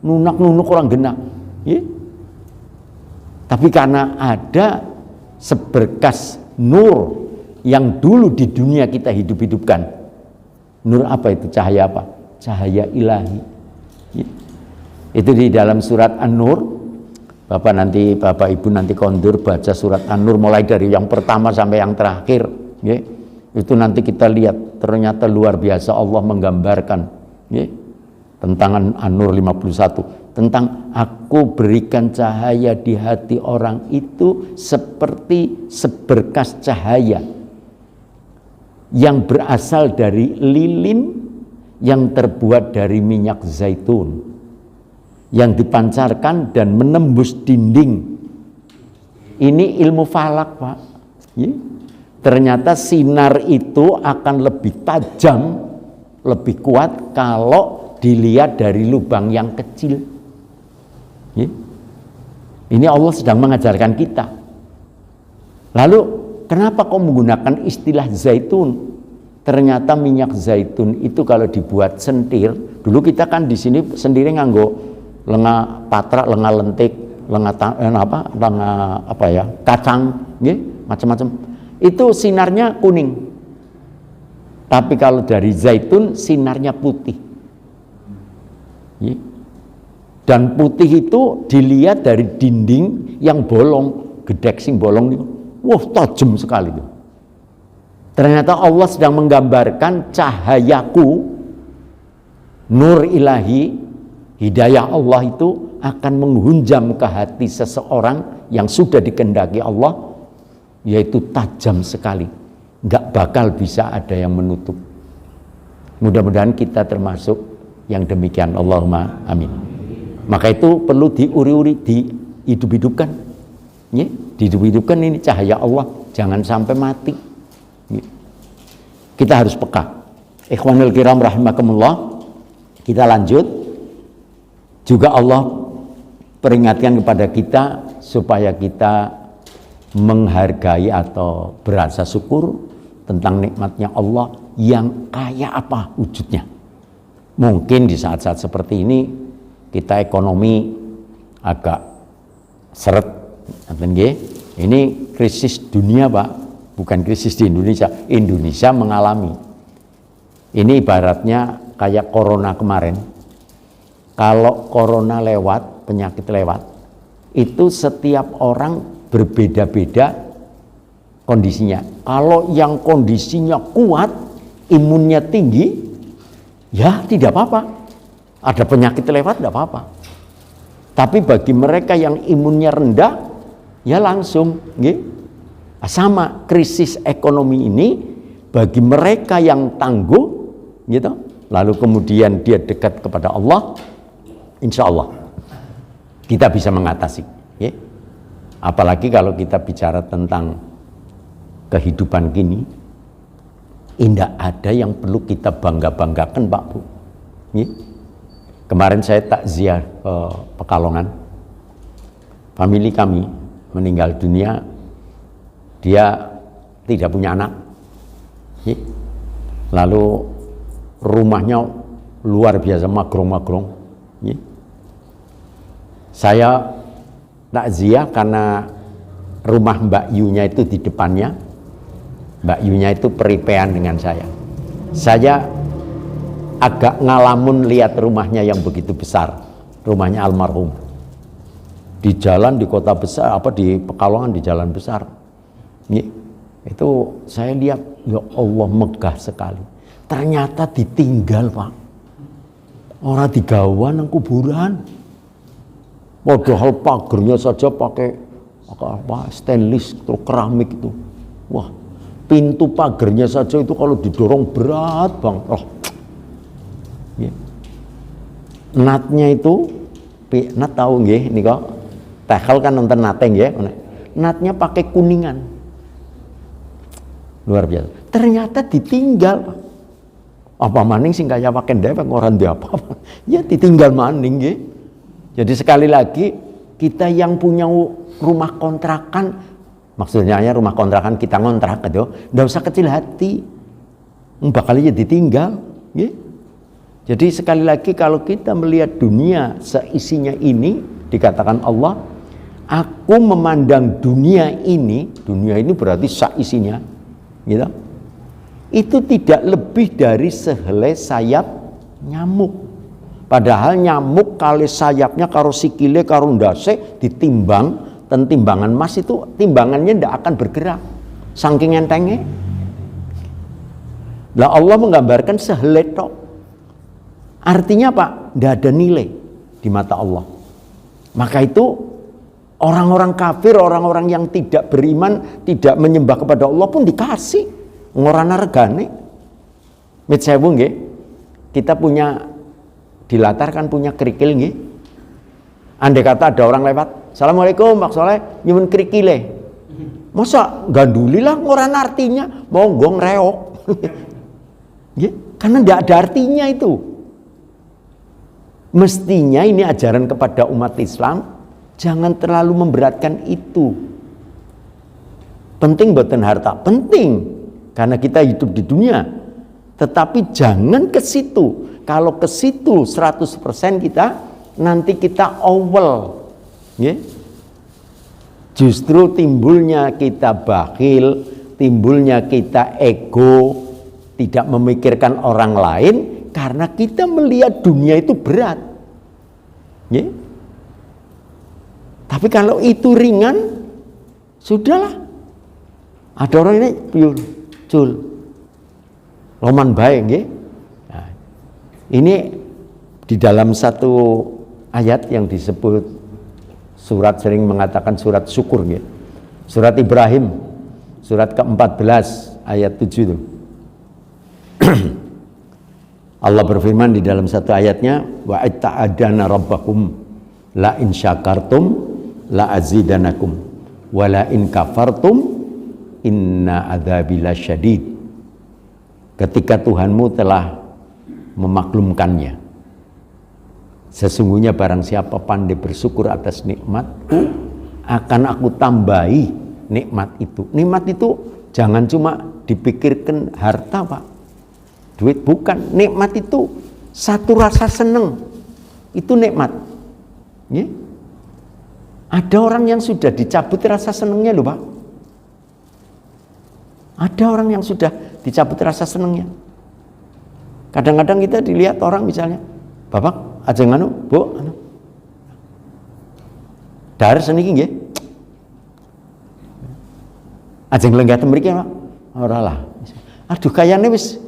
nunak-nunuk orang genah. Tapi karena ada seberkas nur yang dulu di dunia kita hidup-hidupkan. Nur apa itu? Cahaya apa? Cahaya ilahi. Itu di dalam surat An-Nur. Bapak Ibu nanti kondur baca surat An-Nur mulai dari yang pertama sampai yang terakhir. Itu nanti kita lihat ternyata luar biasa Allah menggambarkan tentang An-Nur 51. Tentang aku berikan cahaya di hati orang itu seperti seberkas cahaya yang berasal dari lilin yang terbuat dari minyak zaitun yang dipancarkan dan menembus dinding. Ini ilmu falak, Pak. Ternyata sinar itu akan lebih tajam, lebih kuat kalau dilihat dari lubang yang kecil. Ini Allah sedang mengajarkan kita. Lalu kenapa kau menggunakan istilah zaitun? Ternyata minyak zaitun itu kalau dibuat sentir, dulu kita kan di sini sendiri nganggo lenga patra, lenga lentik, lenga kacang, macam-macam. Itu sinarnya kuning. Tapi kalau dari zaitun sinarnya putih. Dan putih itu dilihat dari dinding yang bolong, gedek sing bolong itu. Wah, tajam sekali itu. Ternyata Allah sedang menggambarkan cahayaku, nur ilahi, hidayah Allah itu akan menghunjam ke hati seseorang yang sudah dikehendaki Allah, yaitu tajam sekali. Nggak bakal bisa ada yang menutup. Mudah-mudahan kita termasuk yang demikian. Allahumma amin. Maka itu perlu diuri-uri, dihidup-hidupkan. Dihidup-hidupkan ini cahaya Allah, jangan sampai mati. Kita harus peka. Ikhwanul kiram rahimakumullah. Kita lanjut. Juga Allah peringatkan kepada kita supaya kita menghargai atau berasa syukur tentang nikmatnya Allah yang kaya apa wujudnya. Mungkin di saat-saat seperti ini kita ekonomi agak seret, ini krisis dunia, Pak, bukan krisis di Indonesia. Indonesia mengalami. Ini ibaratnya kayak corona kemarin. Kalau corona lewat, penyakit lewat, itu setiap orang berbeda-beda kondisinya. Kalau yang kondisinya kuat, imunnya tinggi, ya tidak apa-apa. Ada penyakit lewat tidak apa-apa. Tapi bagi mereka yang imunnya rendah, ya langsung. Sama krisis ekonomi ini bagi mereka yang tangguh, lalu kemudian dia dekat kepada Allah, insya Allah kita bisa mengatasi. Apalagi kalau kita bicara tentang kehidupan kini, tidak ada yang perlu kita bangga-banggakan, Pak Bu. Kemarin saya takziah ke Pekalongan, famili kami meninggal dunia, dia tidak punya anak, lalu rumahnya luar biasa magrong-magrong. Saya takziah karena rumah Mbak Yunya itu di depannya, Mbak Yunya itu peripean dengan saya. Saya agak ngalamun lihat rumahnya yang begitu besar, rumahnya almarhum. Di jalan di kota besar, di Pekalongan di jalan besar. Itu saya lihat, ya Allah megah sekali. Ternyata ditinggal, Pak. Orang digawa nang kuburan. Padahal pagernya saja pakai stainless, terus keramik itu. Wah, pintu pagarnya saja itu kalau didorong berat banget. Oh. Ya. Natnya itu, nat tahu nggih nika? Tehel kan nonton nate nggih. Natnya pakai kuningan. Luar biasa. Ternyata ditinggal. Apa maning sing kaya pakai dewek orang dia apa? Ya ditinggal maning nggih. Jadi sekali lagi kita yang punya rumah kontrakan, maksudnya rumah kontrakan kita ngontrak itu, nggak usah kecil hati, bakal aja ditinggal. Ya. Jadi sekali lagi kalau kita melihat dunia seisinya ini, dikatakan Allah, aku memandang dunia ini berarti seisinya, gitu. Itu tidak lebih dari sehelai sayap nyamuk. Padahal nyamuk kali sayapnya karo sikile karo ndase ditimbang, dan timbangan emas itu timbangannya tidak akan bergerak saking entengnya. Lah Allah menggambarkan sehelai tok. Artinya apa? Tidak ada nilai di mata Allah. Maka itu orang-orang kafir, orang-orang yang tidak beriman, tidak menyembah kepada Allah pun dikasih ngorana regane. Mit sewu nggih. Kita punya dilatarkan punya kerikil nggih. Andai kata ada orang lewat, "Assalamualaikum Pak Soleh, nyuwun kerikile." Masa gandulilah ngorana artinya, monggo ngreok. Nggih, karena tidak ada artinya itu. Mestinya ini ajaran kepada umat Islam, jangan terlalu memberatkan itu. Penting boten harta, penting karena kita hidup di dunia. Tetapi jangan ke situ. Kalau ke situ 100% kita nanti kita awal. Ya. Justru timbulnya kita bakhil, timbulnya kita ego, tidak memikirkan orang lain. Karena kita melihat dunia itu berat. Ya. Tapi kalau itu ringan, sudahlah. Ada orang ini piur, cul, loman baik, ya. Nah, ini di dalam satu ayat yang disebut surat sering mengatakan surat syukur, ya. Surat Ibrahim, surat ke-14 ayat 7 itu. Allah berfirman di dalam satu ayatnya, wa ta'adana rabbakum la in syakartum la azidanakum wa la in kafartum inna adzabi lasyadid. Ketika Tuhanmu telah memaklumkannya, sesungguhnya barang siapa pandai bersyukur atas nikmatku, akan aku tambahi nikmat itu. Nikmat itu jangan cuma dipikirkan harta, Pak, duit, bukan. Nikmat itu satu rasa seneng, itu nikmat. Ya? Ada orang yang sudah dicabut rasa senengnya loh, Pak. Ada orang yang sudah dicabut rasa senengnya. Kadang-kadang kita dilihat orang misalnya, Bapak aja nganu, Bu, anu. Dar seniki nggih. Ajeng lenggah mriki, Pak. Ora lah. Aduh kayane wis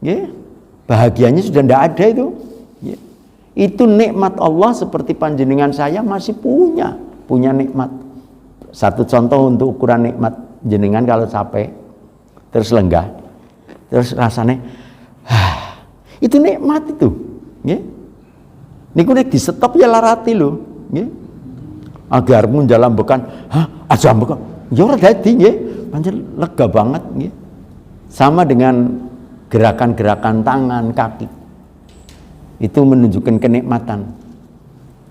ya, bahagianya sudah tidak ada itu. Ya. Itu nikmat Allah seperti panjenengan saya masih punya nikmat. Satu contoh untuk ukuran nikmat jenengan kalau capek, terus lenggah, terus rasanya, itu nikmat itu. Ya. Niku nek di stop ya larati lho. Ya. Agar mun jalan bekan, aja bekan, ya ora dadi nggih, pancen lega banget nggih. Sama dengan gerakan-gerakan tangan, kaki. Itu menunjukkan kenikmatan.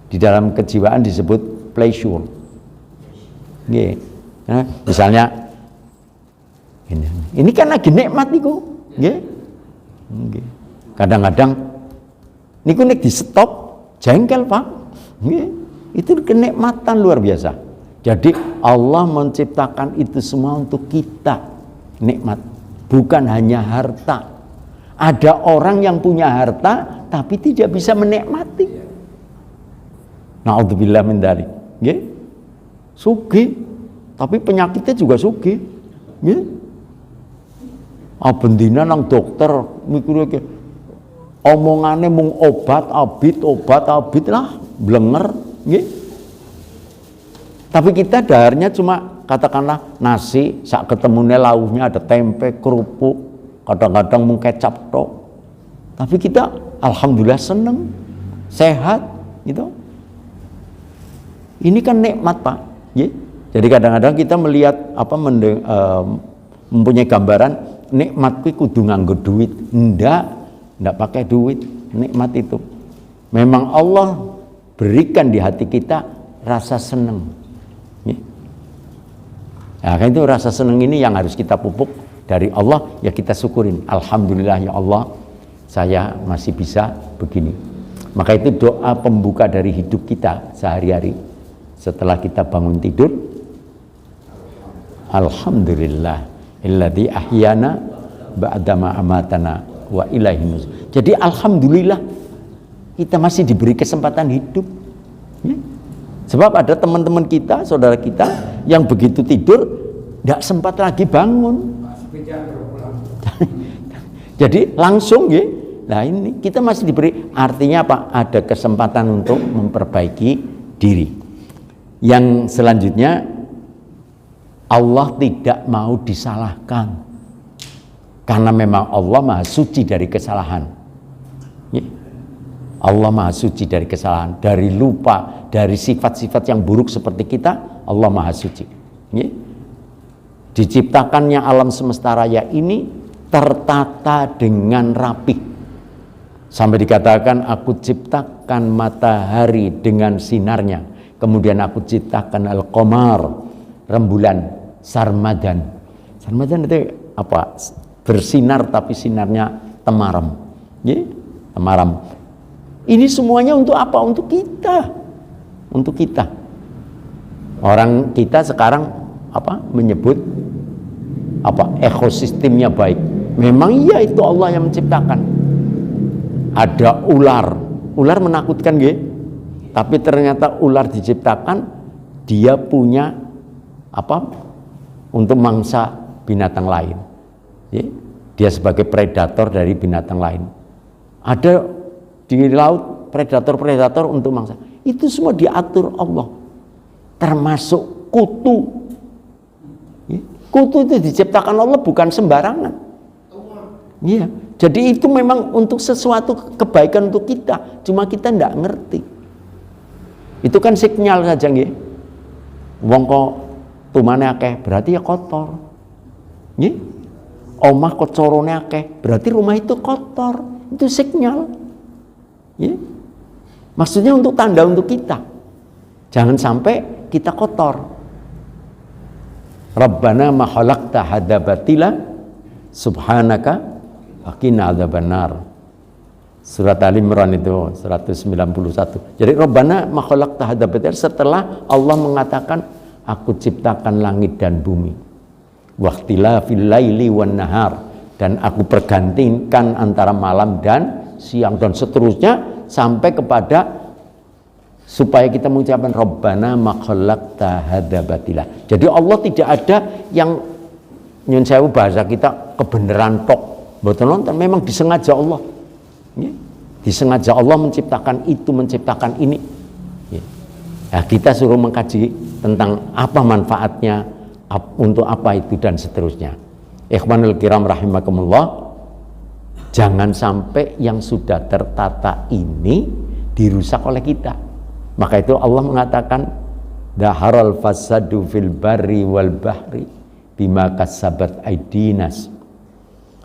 Di dalam kejiwaan disebut pleasure. Nggih. Nah, misalnya ini kan lagi nikmat niku, nggih. Nggih. Kadang-kadang niku nek di stop jengkel, Pak. Nggih. Itu kenikmatan luar biasa. Jadi Allah menciptakan itu semua untuk kita, nikmat. Bukan hanya harta. Ada orang yang punya harta tapi tidak bisa menikmati. Na'udzubillah min dzalik. Nggih. Sugih, tapi penyakitnya juga sugih. Nggih. Abendina nang dokter mikir iki omongane mung obat abit lah, blenger, nggih. Tapi kita daharnya cuma katakanlah nasi, sak ketemunya lauknya ada tempe, kerupuk, kadang-kadang mung kecap tok. Tapi kita alhamdulillah seneng, sehat gitu. Ini kan nikmat, Pak. Ya? Jadi kadang-kadang kita melihat mempunyai gambaran nikmat kudu nganggo duit. Ndak pakai duit. Nikmat itu memang Allah berikan di hati kita rasa seneng. Ya. Nah, kan itu rasa seneng ini yang harus kita pupuk dari Allah, ya kita syukurin. Alhamdulillah ya Allah, saya masih bisa begini. Maka itu doa pembuka dari hidup kita sehari-hari. Setelah kita bangun tidur, alhamdulillah illadzi ahyana ba'da ma amatana wa ilaihi nusur. Jadi alhamdulillah kita masih diberi kesempatan hidup. Ya. Sebab ada teman-teman kita, saudara kita yang begitu tidur tidak sempat lagi bangun. Jadi langsung ya. Nah ini kita masih diberi, artinya apa? Ada kesempatan untuk memperbaiki diri. Yang selanjutnya, Allah tidak mau disalahkan. Karena memang Allah maha suci dari kesalahan. Ya. Allah maha suci dari kesalahan, dari lupa, dari sifat-sifat yang buruk seperti kita, Allah maha suci. Ya. Diciptakannya alam semesta raya ini tertata dengan rapih. Sampai dikatakan aku ciptakan matahari dengan sinarnya. Kemudian aku ciptakan al-qamar, rembulan, sarmadan. Sarmadan itu apa? Bersinar tapi sinarnya temaram. Ya? Temaram. Ini semuanya untuk apa? Untuk kita. Untuk kita. Orang kita sekarang menyebut ekosistemnya baik. Memang iya, itu Allah yang menciptakan. Ada ular. Ular menakutkan, nggih. Tapi ternyata ular diciptakan dia punya untuk mangsa binatang lain. Ya? Dia sebagai predator dari binatang lain. Ada di laut predator-predator untuk mangsa. Itu semua diatur Allah. Termasuk kutu. Ya? Kutu itu diciptakan Allah bukan sembarangan. Iya. Jadi itu memang untuk sesuatu kebaikan untuk kita. Cuma kita tidak ngerti. Itu kan sinyal saja nggih. Wong kok tumane akeh, berarti ya kotor. Nggih. Omah kocorone akeh, berarti rumah itu kotor. Itu sinyal. Ya. Maksudnya untuk tanda untuk kita. Jangan sampai kita kotor. Rabbana ma khalaqta hadza batila subhanaka faqina adzabannar. Surat Ali Imran itu 191. Jadi Rabbana ma khalaqta hadza batila, setelah Allah mengatakan aku ciptakan langit dan bumi. Waqtilafil laili wan nahar, dan aku pergantikan antara malam dan siang, dan seterusnya sampai kepada supaya kita mengucapkan Rabbana ma khalaqta hadza batila. Jadi Allah tidak ada yang nyun sewu bahasa kita kebenaran tok. Mboten nonton, memang disengaja Allah. Ya. Disengaja Allah menciptakan itu, menciptakan ini. Ya. Nah, kita suruh mengkaji tentang apa manfaatnya, untuk apa itu dan seterusnya. Ikhwanul kiram rahimakumullah, jangan sampai yang sudah tertata ini dirusak oleh kita. Maka itu Allah mengatakan daharal fasadu fil barri wal bahri bima kasabat aidinas.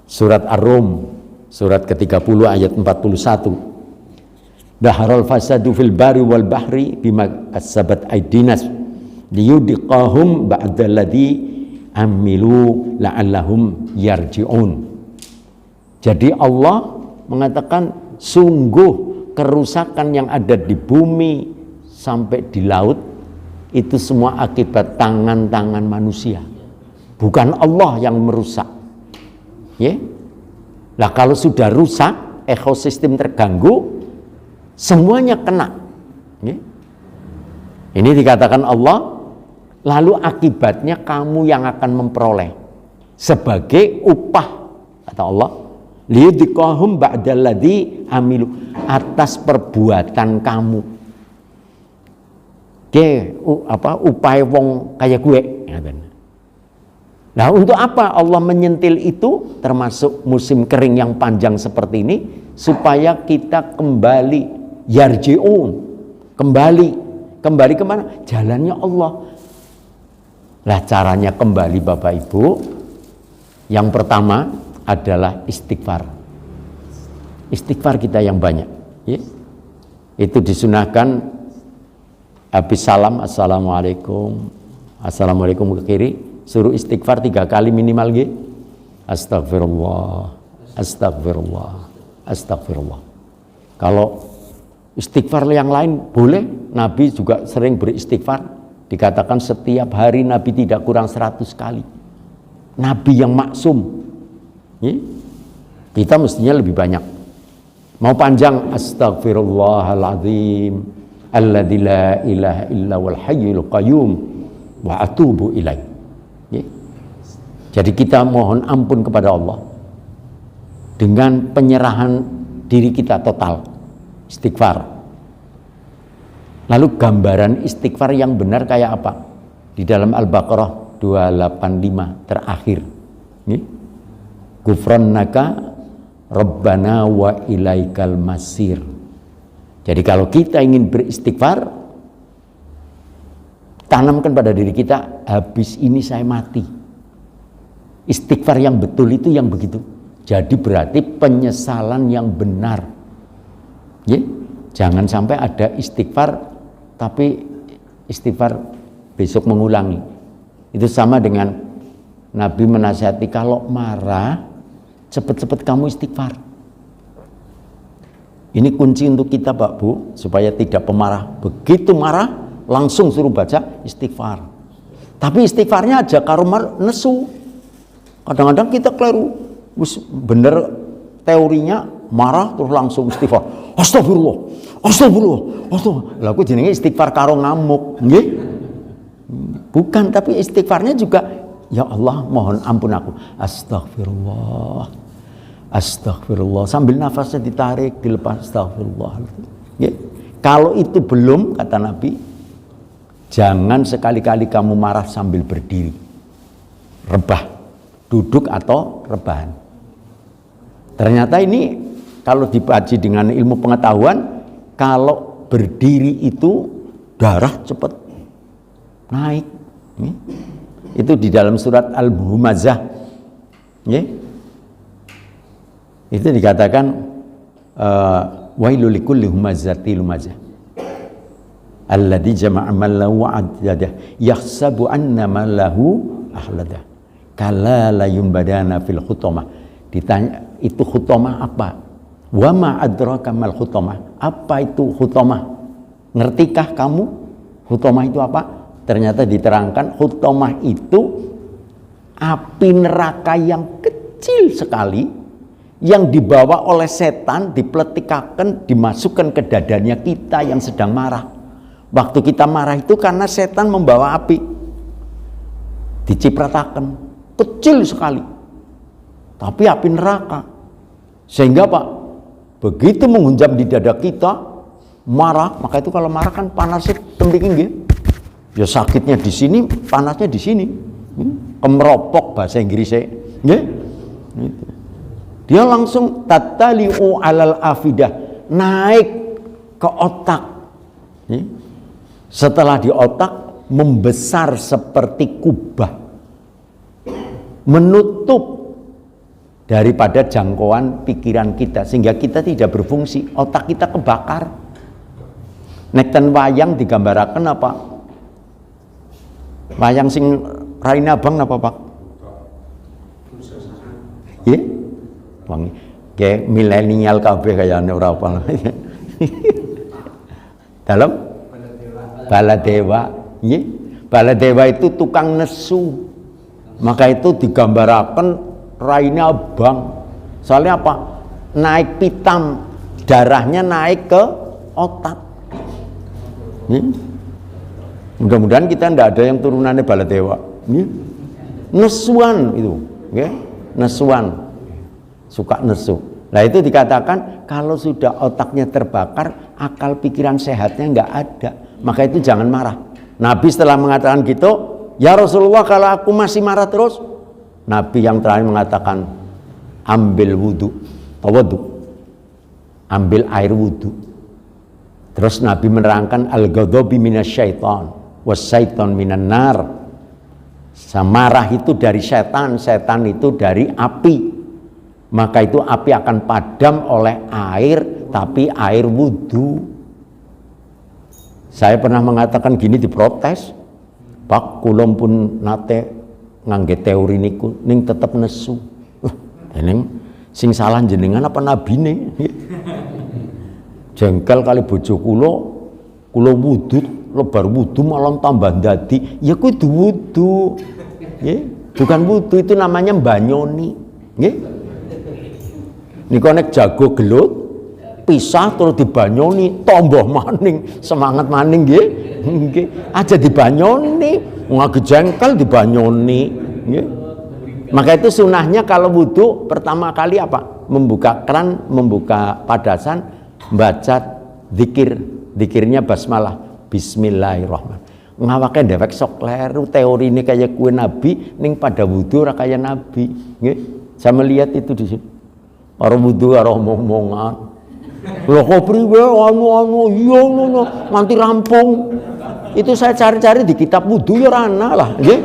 Surat Ar-Rum surat ke-30 ayat 41. Daharal fasadu fil barri wal bahri bima kasabat aidinas liyudiqahum ba'dalladzi amilu la'allahum yarji'un. Jadi Allah mengatakan sungguh kerusakan yang ada di bumi sampai di laut itu semua akibat tangan-tangan manusia, bukan Allah yang merusak. Ya, nah kalau sudah rusak, ekosistem terganggu, semuanya kena. Ya. Ini dikatakan Allah, lalu akibatnya kamu yang akan memperoleh sebagai upah, kata Allah, liyudhiqahum ba'dalladzi amilu, atas perbuatan kamu. upaya wong kaya gue. Nah, untuk apa Allah menyentil itu termasuk musim kering yang panjang seperti ini supaya kita kembali yarji'un, kembali kemana? Jalannya Allah. Lah caranya kembali Bapak Ibu, yang pertama adalah istighfar. Istighfar kita yang banyak, ya. Itu disunahkan habis salam assalamualaikum ke kiri, suruh istighfar 3 kali minimal, gitu. Astagfirullah, astagfirullah, astagfirullah. Kalau istighfar yang lain boleh, Nabi juga sering beristighfar. Dikatakan setiap hari Nabi tidak kurang 100 kali. Nabi yang maksum, ya? Kita mestinya lebih banyak. Mau panjang, astagfirullahaladzim alladzi la ilaha illa wal hayyul qayyum wa atubu ilaih. Ya. Jadi kita mohon ampun kepada Allah dengan penyerahan diri kita total, istighfar. Lalu gambaran istighfar yang benar kayak apa? Di dalam Al-Baqarah 285 terakhir. Ya. Ghufrannaka Rabbana wa ilaikal masir. Jadi kalau kita ingin beristighfar, tanamkan pada diri kita, habis ini saya mati. Istighfar yang betul itu yang begitu. Jadi berarti penyesalan yang benar. Ya? Jangan sampai ada istighfar tapi istighfar besok mengulangi. Itu sama dengan Nabi menasihati kalau marah cepat-cepat kamu istighfar. Ini kunci untuk kita Pak Bu, supaya tidak pemarah. Begitu marah langsung suruh baca istighfar. Tapi istighfarnya aja karomar nesu. Kadang-kadang kita keliru. Bener teorinya marah terus langsung istighfar. Astagfirullah, astagfirullah, astagfirullah. Lah aku jenenge istighfar karo ngamuk, nggih? Bukan, tapi istighfarnya juga ya Allah mohon ampun aku. Astagfirullah, astagfirullah. Sambil nafasnya ditarik, dilepas. Astagfirullah. Ya. Kalau itu belum, kata Nabi, jangan sekali-kali kamu marah sambil berdiri. Rebah, duduk atau rebahan. Ternyata ini kalau dibaca dengan ilmu pengetahuan, kalau berdiri itu darah cepat naik. Ya. Itu di dalam surat Al-Humazah, ya? Itu dikatakan wailul likulli humazatil lumazah alladzi jama'a malahu wa addadah yahsabu anna malahu ahladah kala la yumbadana fil khutamah. Ditanya itu khutamah apa? Wa ma adraka mal khutamah? Apa itu khutamah? Ngertikah kamu khutamah itu apa? Ternyata diterangkan khutamah itu api neraka yang kecil sekali yang dibawa oleh setan, dipletikakan, dimasukkan ke dadanya kita yang sedang marah. Waktu kita marah itu karena setan membawa api, dicipratakan, kecil sekali, tapi api neraka. Sehingga Pak, begitu menghunjam di dada kita, marah, maka itu kalau marah kan panasnya tinggi. Ya sakitnya di sini, panasnya di sini. Kemeropok bahasa Inggrisnya. Ya? Dia langsung tatali'u alal afidah, naik ke otak. Ya? Setelah di otak membesar seperti kubah, menutup daripada jangkauan pikiran kita sehingga kita tidak berfungsi. Otak kita kebakar. Nek ten wayang digambaraken apa? Wayang sing raine abang napa Pak? Ya? Wong kayak milenial kabeh kayane ora apa. Dalam Baladewa, nggih. Baladewa itu tukang nesu. Maka itu digambaraken raine abang. Soalnya apa? Naik pitam, darahnya naik ke otak. Mudah-mudahan kita tidak ada yang turunannya Baladewa. Nesuan itu, nesuan, suka nesu. Nah itu dikatakan kalau sudah otaknya terbakar, akal pikiran sehatnya nggak ada. Maka itu jangan marah. Nabi setelah mengatakan gitu, ya Rasulullah kalau aku masih marah terus, Nabi yang terakhir mengatakan, ambil wudhu, ambil air wudhu. Terus Nabi menerangkan al-ghadabi minasyaiton wasyaiton minan nar. Marah itu dari setan, setan itu dari api. Maka itu api akan padam oleh air, tapi air wudhu. Saya pernah mengatakan gini, diprotes. Pak, kulom pun nate ngangge teori niku ning tetep nesu. Ning sing salah jenengan apa nabine? Jengkel kali bojo kula wudhu, lebar wudhu malah tambah dadi. Ya kudu wudhu. Nggih, bukan wudhu, itu namanya mbanyoni. Nggih. Niku nek jago gelut pisah terus dibanyoni, tomboh maning, semangat maning nggih. Nggih, aja dibanyoni, ngage jengkel dibanyoni, nggih. Maka itu sunahnya kalau wudhu pertama kali apa? Membuka keran, membuka padasan, baca zikir, zikirnya basmalah, bismillahirrahmanirrahim. Ngawake dhewek sok kleru teori ini kayak kue nabi ning pada wudhu ora kaya nabi, nggih. Saya melihat itu di sini. Orang wudhu karo omong-omongan. Lho kok priwe anu iya ngono nganti rampung. Itu saya cari-cari di kitab wudhu ya ora ana lah, nggih.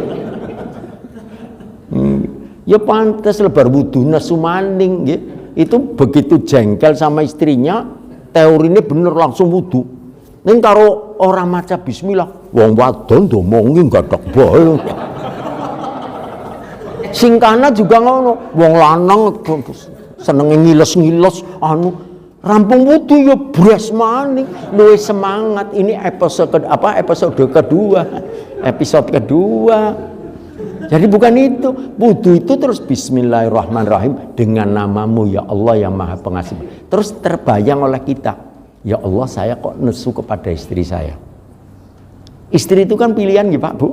Ya pantes lebar wudhu nesu maning nggih. Itu begitu jengkel sama istrinya, teorinya bener langsung wudhu. Ning karo orang maca bismillah, wong wadon domongi gadak bae. Sing kana juga ngono, wong lanang senenge ngiles-ngiles anu rampung wudhu ya bras maning, luwih semangat. Ini episode kedua. Jadi bukan itu, wudhu itu terus bismillahirrahmanirrahim dengan namamu ya Allah yang maha pengasih. Terus terbayang oleh kita, ya Allah saya kok nesu kepada istri saya. Istri itu kan pilihan ya Pak Bu,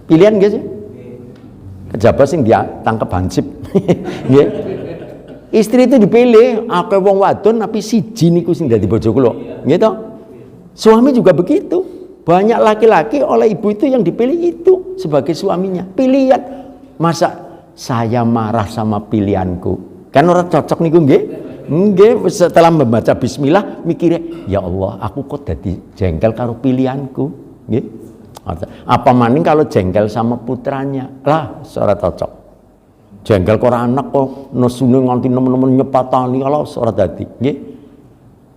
pilihan gak sih? Kejaba sing dia tangkep hansip. Istri itu dipilih, akeh wong wadon tapi siji niku sing dadi bojo kula. Nggih to? Suami juga begitu. Banyak laki-laki oleh ibu itu yang dipilih itu sebagai suaminya. Pilihan. Masa saya marah sama pilihanku? Kan orang cocok niku nggih? Nggih, setelah membaca bismillah mikirnya, ya Allah, aku kok dadi jengkel karo pilihanku, nggih. Apa maning kalau jengkel sama putranya? Lah, ora cocok. Jengkel karo anak kok nesune nganti nemen-nemen nyepatani, Allah ora dadi, nggih.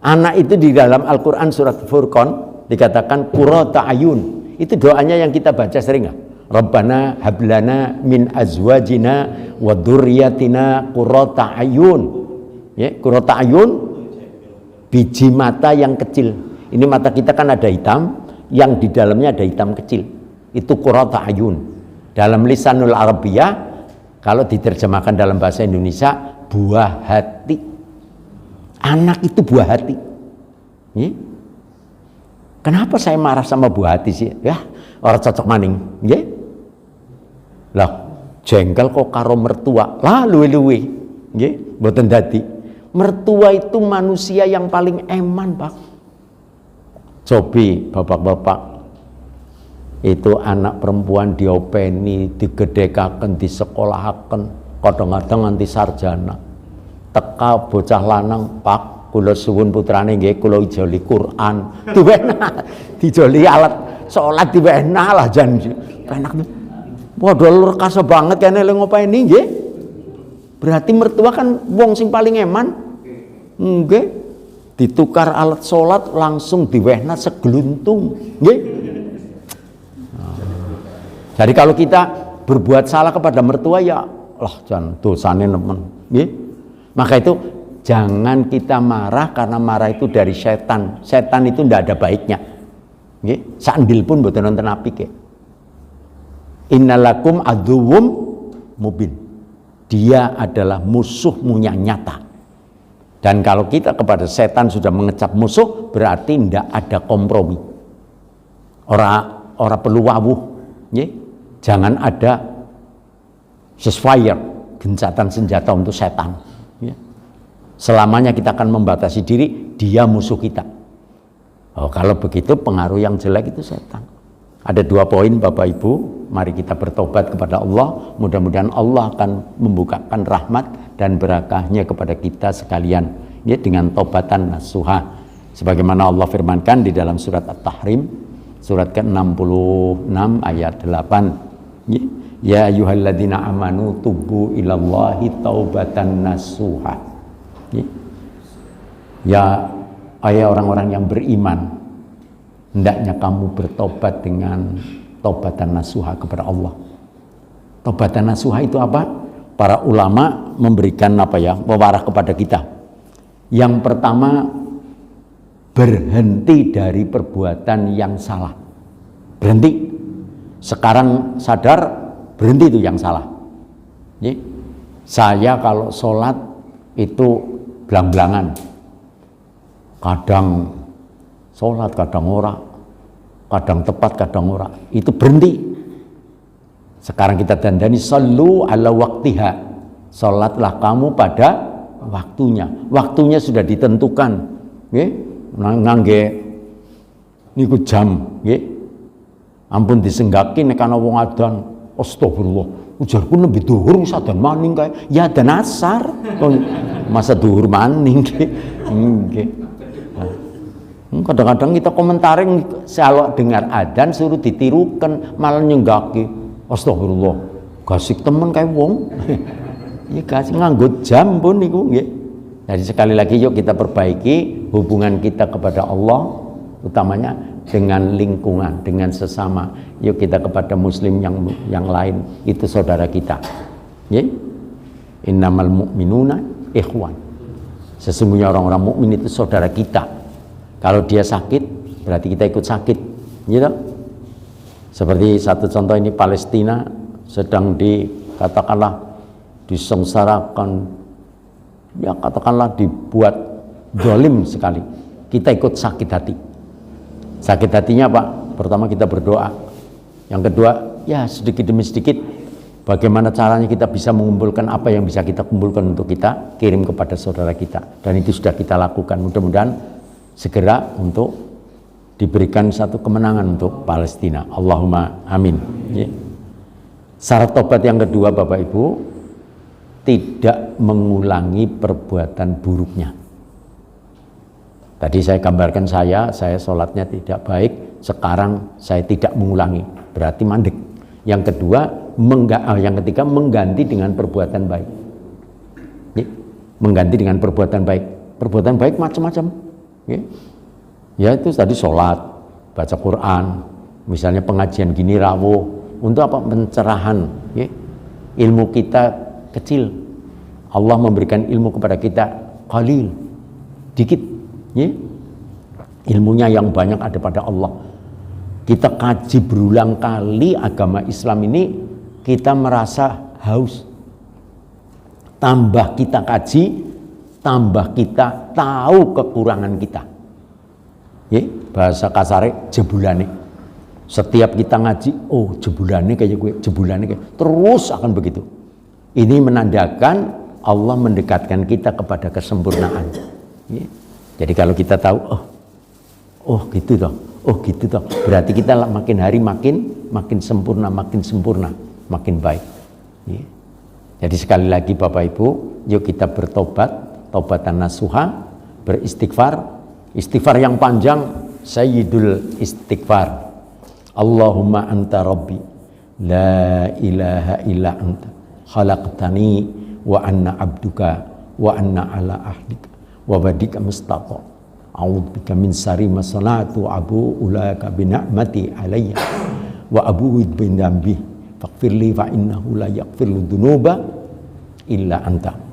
Anak itu di dalam Al-Qur'an surat Furqan dikatakan qurrata ayun. Itu doanya yang kita baca sering nggak? Rabbana hablana min azwajina wa dzurriyyatina qurrata ayun. Ya, qurrata ayun, biji mata yang kecil. Ini mata kita kan ada hitam, yang di dalamnya ada hitam kecil. Itu qurrata ayun. Dalam lisanul Arabiyah, kalau diterjemahkan dalam bahasa Indonesia, buah hati. Anak itu buah hati. Ya? Kenapa saya marah sama buah hati sih? Ya, orang cocok maning, nggih. Lah, jengkel kok karo mertua. Lah luwe-luwe, nggih, mboten dadi. Mertua itu manusia yang paling eman, Pak. Cobi bapak-bapak itu anak perempuan diopeni, digedhekaken, disekolahaken, kadang-kadang nganti sarjana. Teka bocah lanang, Pak, kula suwun putrane nggih kula ijoli Quran. Diwena, dijoli alat salat diwena lah jan. Enak. Padha lur kasa banget kene le ngopeni nggih. Berarti mertua kan wong sing paling eman. Nggih. Ditukar alat salat langsung diwehna segluntung, nggih. Jadi kalau kita berbuat salah kepada mertua ya lah jan dosane nemen, nggih. Maka itu jangan kita marah karena marah itu dari setan. Setan itu tidak ada baiknya. Nggih, sandil pun mboten wonten apike. Innalakum aduwwum mubin. Dia adalah musuhmu yang nyata. Dan kalau kita kepada setan sudah mengecap musuh, berarti tidak ada kompromi. Ora perlu wawuh, nggih. Jangan ada ceasefire, gencatan senjata untuk setan. Selamanya kita akan membatasi diri, dia musuh kita. Oh, kalau begitu pengaruh yang jelek itu setan. Ada 2 poin Bapak Ibu, mari kita bertobat kepada Allah, mudah-mudahan Allah akan membukakan rahmat dan berkahnya kepada kita sekalian, ya, dengan tobatan nasuha. Sebagaimana Allah firmankan di dalam surat At-Tahrim, surat ke-66 ayat 8. Ya ayyuhalladzina amanu tubu ilallahi taubatan nasuha. Ya, ayah orang-orang yang beriman, hendaknya kamu bertobat dengan tobatan nasuha kepada Allah. Tobatan nasuha itu apa? Para ulama memberikan pewarah kepada kita. Yang pertama, berhenti dari perbuatan yang salah. Berhenti. Sekarang sadar, berhenti itu yang salah. Saya kalau sholat itu belang-belangan. Kadang sholat, kadang ora, kadang tepat, kadang ora. Itu berhenti. Sekarang kita dandani, sallu ala waktiha. Sholatlah kamu pada waktunya. Waktunya sudah ditentukan. Ngangge niku jam. Ampun disenggaki nek ana wong adan. Astagfirullah. Ujarku nembe dhuwur wis adan maning kae. Ya adan asar. Masa dhuwur maning nggih. Kadang-kadang kita komentarin kalau dengar adzan suruh ditirukan malah nyenggaki. Astagfirullah. Gasik temen kayak wong. Ya gasik nganggo jam pun niku nggih. Jadi sekali lagi yuk kita perbaiki hubungan kita kepada Allah, utamanya dengan lingkungan, dengan sesama. Yuk kita kepada muslim yang lain, itu saudara kita. Nggih. Innamal mu'minuna ikhwan. Sesungguhnya orang-orang mukmin itu saudara kita. Kalau dia sakit, berarti kita ikut sakit, gitu. Seperti satu contoh ini, Palestina sedang katakanlah disengsarakan, ya katakanlah dibuat zalim sekali. Kita ikut sakit hati. Sakit hatinya Pak, pertama kita berdoa. Yang kedua, ya sedikit demi sedikit, bagaimana caranya kita bisa mengumpulkan apa yang bisa kita kumpulkan untuk kita kirim kepada saudara kita. Dan itu sudah kita lakukan. Mudah-mudahan segera untuk diberikan satu kemenangan untuk Palestina. Allahumma amin. Syarat tobat yang kedua Bapak Ibu, tidak mengulangi perbuatan buruknya. Tadi saya gambarkan saya sholatnya tidak baik, sekarang saya tidak mengulangi, berarti mandek. Yang kedua, yang ketiga mengganti dengan perbuatan baik. Mengganti dengan perbuatan baik. Perbuatan baik macam-macam. Ya itu tadi sholat, baca Quran, misalnya pengajian gini rawuh, untuk apa? Pencerahan. Ilmu kita kecil, Allah memberikan ilmu kepada kita qalil, dikit. Ilmunya yang banyak ada pada Allah. Kita kaji berulang kali agama Islam ini, kita merasa haus. Tambah kita kaji, tambah kita tahu kekurangan kita. Bahasa kasare jebulane. Setiap kita ngaji, oh jebulane kayak gue, jebulane kayak, terus akan begitu. Ini menandakan Allah mendekatkan kita kepada kesempurnaan. Jadi kalau kita tahu, oh gitu toh, berarti kita makin hari makin sempurna, makin baik. Jadi sekali lagi Bapak Ibu, yuk kita bertobat, tobatan nasuha, beristighfar. Istighfar yang panjang, sayyidul istighfar. Allahumma anta rabbi, la ilaha illa anta, khalaqtani wa anna abduka, wa anna ala ahdika, wa badika mustaqa. A'udzubika min syarri ma sana'tu, abu'u laka bi ni'mati alayya, wa abu'u bi dzambi, faghfirli fa innahu la yaghfiru dzunuba illa anta.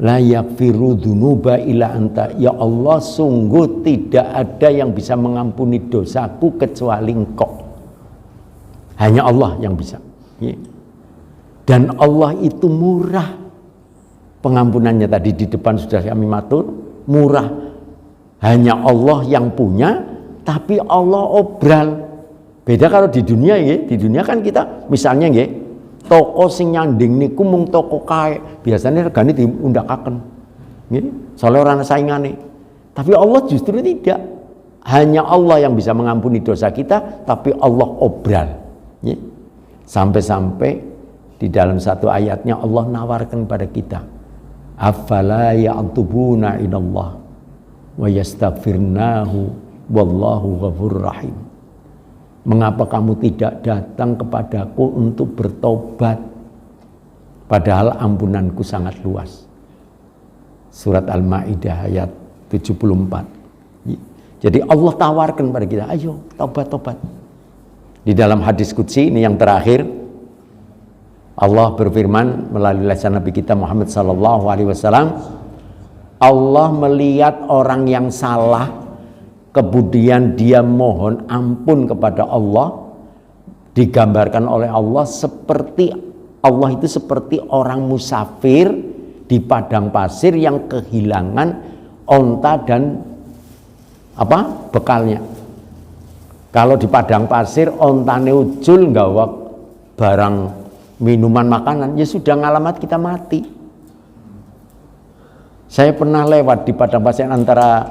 La yaghfiru dzunuba illa anta. Ya Allah, sungguh tidak ada yang bisa mengampuni dosaku kecuali Engkau. Hanya Allah yang bisa. Dan Allah itu murah. Pengampunannya tadi di depan sudah kami matur, murah. Hanya Allah yang punya, tapi Allah obral. Beda kalau di dunia ya, di dunia kan kita misalnya ya, toko sing nyanding niku mung toko kae, biasanya regane diundakaken. Nggih, soalnya ora ana saingane. Tapi Allah justru tidak. hanya Allah yang bisa mengampuni dosa kita, tapi Allah obral. Ya. Sampai-sampai di dalam satu ayatnya Allah nawarkan pada kita, afala ya'tubuna ilallah wa yastaghfirnahu wallahu ghafurur rahim. Mengapa kamu tidak datang kepadaku untuk bertobat, padahal ampunanku sangat luas. Surat Al-Maidah ayat 74. Jadi Allah tawarkan pada kita, ayo tobat. Di dalam hadis qudsi ini yang terakhir, Allah berfirman melalui lisan Nabi kita Muhammad sallallahu alaihi wasallam, Allah melihat orang yang salah, kemudian dia mohon ampun kepada Allah, digambarkan oleh Allah seperti Allah itu seperti orang musafir di padang pasir yang kehilangan onta dan bekalnya. Kalau di padang pasir ontane ujul nggawa barang minuman makanan, ya sudah ngalamat kita mati. Saya pernah lewat di padang pasir antara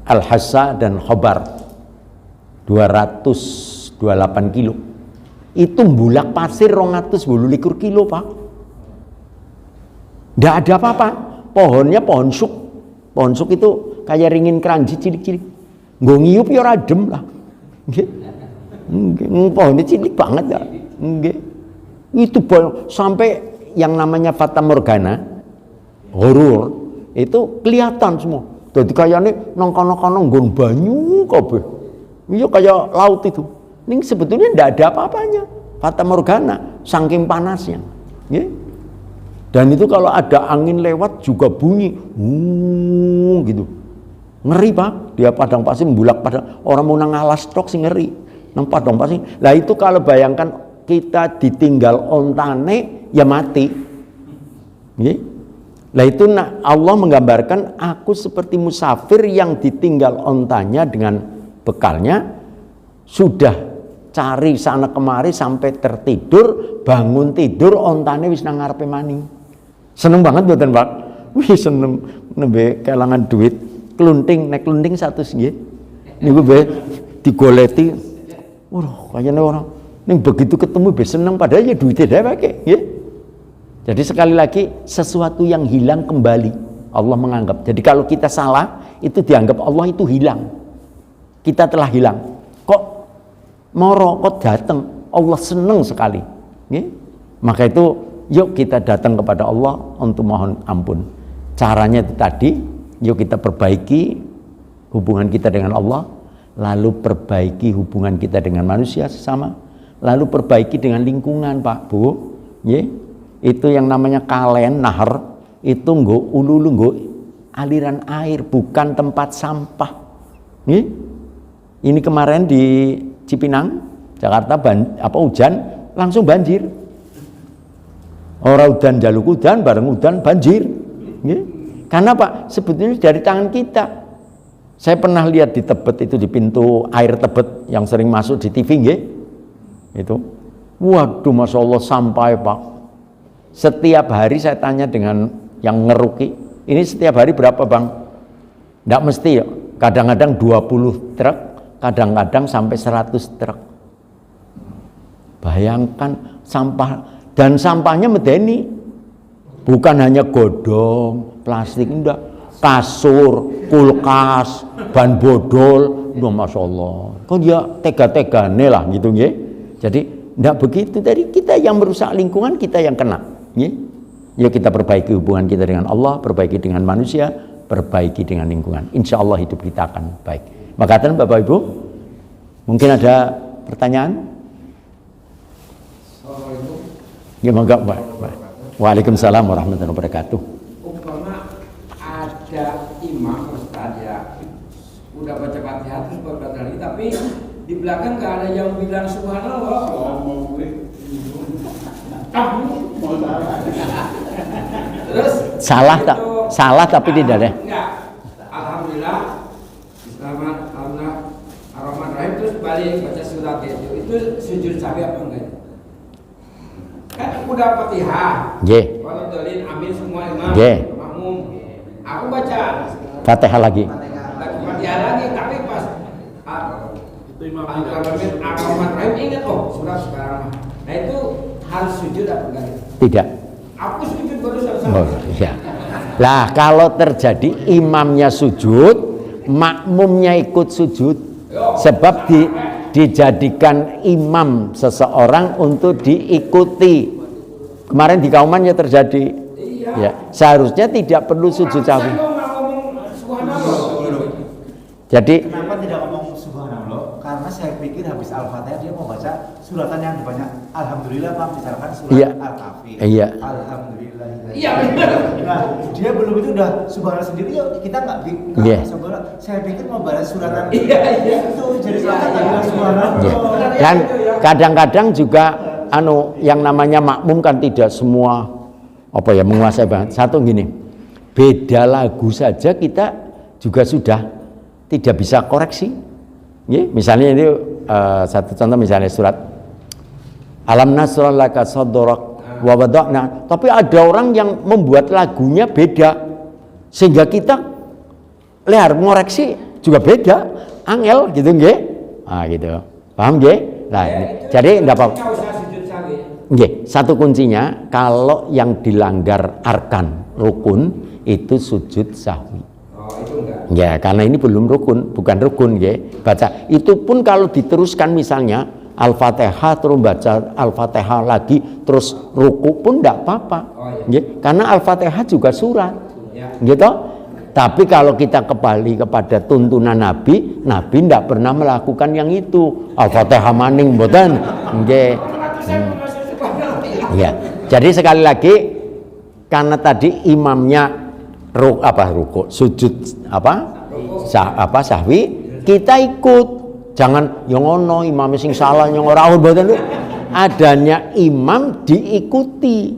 Al-Hassa dan Khobar, 228 kilo. Itu bulak pasir 228 kilo, Pak. Nggak ada apa-apa. Pohonnya pohon suk. Pohon suk itu kayak ringin keranji cilik-cilik. Nggo ngiyup ya ora adem lah. Nggih. Pohonnya cilik banget ya. Nggih. Itu sampai yang namanya Fata Morgana, horor, itu kelihatan semua. Jadi kayaknya nang kono-kono nggon banyu kabeh. Iya kayak laut itu. Ini sebetulnya ndak ada apa-apanya. Fata Morgana, saking panasnya. Nggih. Dan itu kalau ada angin lewat juga bunyi, gitu. Ngeri, Pak. Dia padang pasir membulak padang. Orang mau nang alas tok sing ngeri. Nang padang pasir. Lah itu kalau bayangkan kita ditinggal ontane ya mati. Nggih. Lah itu Allah menggambarkan aku seperti musafir yang ditinggal ontanya dengan bekalnya, sudah cari sana kemari sampai tertidur, bangun tidur ontane wis nang ngarepe maning. Seneng banget mboten, Pak? Wih seneng nembe kelangan duit. Klunting, naik klunting 100 nggih. Niku be digoleti. Waduh, kayane orang ning begitu ketemu be seneng padahal ya duitnya dhewe pakai, nggih. Jadi sekali lagi sesuatu yang hilang kembali Allah menganggap. Jadi kalau kita salah itu dianggap Allah itu hilang. Kita telah hilang. Kok moro kok datang? Allah seneng sekali. Nggih. Maka itu yuk kita datang kepada Allah untuk mohon ampun. Caranya itu tadi, yuk kita perbaiki hubungan kita dengan Allah, lalu perbaiki hubungan kita dengan manusia sesama, lalu perbaiki dengan lingkungan, Pak, Bu. Nggih. Itu yang namanya kalen, nahar, itu nggo ululu nggo aliran air, bukan tempat sampah. Nggih. Ini kemarin di Cipinang, Jakarta hujan langsung banjir. Orang udan jaluk udan, bareng udan banjir. Nggih. Karena Pak, sebetulnya dari tangan kita. Saya pernah lihat di Tebet itu, di pintu air Tebet yang sering masuk di TV, nggih. Itu. Waduh, Masya Allah sampai, Pak. Setiap hari saya tanya dengan yang ngeruki, ini setiap hari berapa, Bang? Nggak mesti ya. Kadang-kadang 20 truk, kadang-kadang sampai 100 truk. Bayangkan sampah, dan sampahnya medeni. Bukan hanya godong, plastik, enggak. Kasur, kulkas, ban bodol, Masya Allah. Kok dia tega-tegane lah gitu, nggih. Jadi enggak begitu. Dari kita yang merusak lingkungan, kita yang kena. Nggih. Yuk kita perbaiki hubungan kita dengan Allah, perbaiki dengan manusia, perbaiki dengan lingkungan. Insya Allah hidup kita akan baik. Makatan Bapak Ibu, mungkin ada pertanyaan? Gimana Pak? Waalaikumsalam warahmatullahi wabarakatuh. Umpama ada imam Ustaz ya, udah baca Fatihah terus berkata lagi, tapi di belakang gak ada yang bilang subhanallah. Terus salah tak? Salah tapi tidak ada. Enggak. Alhamdulillah. Selamat Allah Ar-Rahman terus balik baca surat itu sujud sawi apa enggak? Kan udah Fatihah. Nggih. Kalau dolin amin semua imam. Nggih. Makmum. Aku baca Fatihah lagi. Fatihah lagi, tapi pas Itu Imam Ar-Rahman ingat surat sekarang. Nah itu harus sujud apa enggak? Tidak. Aku sujud baru selesai. Oh, ya. Lah kalau terjadi imamnya sujud, makmumnya ikut sujud, sebab dijadikan imam seseorang untuk diikuti. Kemarin di Kauman ya terjadi. Ya, seharusnya tidak perlu sujud sahwi. Jadi kenapa tidak ngomong subhanallah? Karena saya pikir habis Al-Fatihah dia mau baca suratan yang banyak. Alhamdulillah Pak, misalkan surat Iya. Al-Kahfi. Iya. Alhamdulillah. Iya benar. Nah, dia belum itu udah subhanallah sendiri, yuk kita nggak Iya. Saya pikir mau baca suratan Iya. itu, jadi suratan nggak bilang subhanallah. ya. Dan kadang-kadang juga yang namanya makmum kan tidak semua menguasai banget. Satu gini, beda lagu saja kita juga sudah tidak bisa koreksi. Ya, misalnya itu satu contoh, misalnya surat Alam nasrah laka sadrak wa wada'na, tapi ada orang yang membuat lagunya beda sehingga kita lihat ngoreksi juga beda, angel gitu nggih. Ah gitu. Paham nggih? Nah, jadi enggak apa-apa. Nggih, satu kuncinya kalau yang dilanggar arkan rukun itu sujud sahwi. Ya, karena ini belum rukun, bukan rukun ya. Baca itu pun kalau diteruskan misalnya Al-Fatihah terus baca Al-Fatihah lagi terus ruku pun tidak apa-apa. Ya, karena Al-Fatihah juga surat. Gitu. Tapi kalau kita kembali kepada tuntunan Nabi tidak pernah melakukan yang itu. Al-Fatihah maning mboten. Nggih. Ya. Jadi sekali lagi karena tadi imamnya ruku sujud sahwi, kita ikut, jangan yang ono imam sing salah yang ora mboten. Adanya imam diikuti.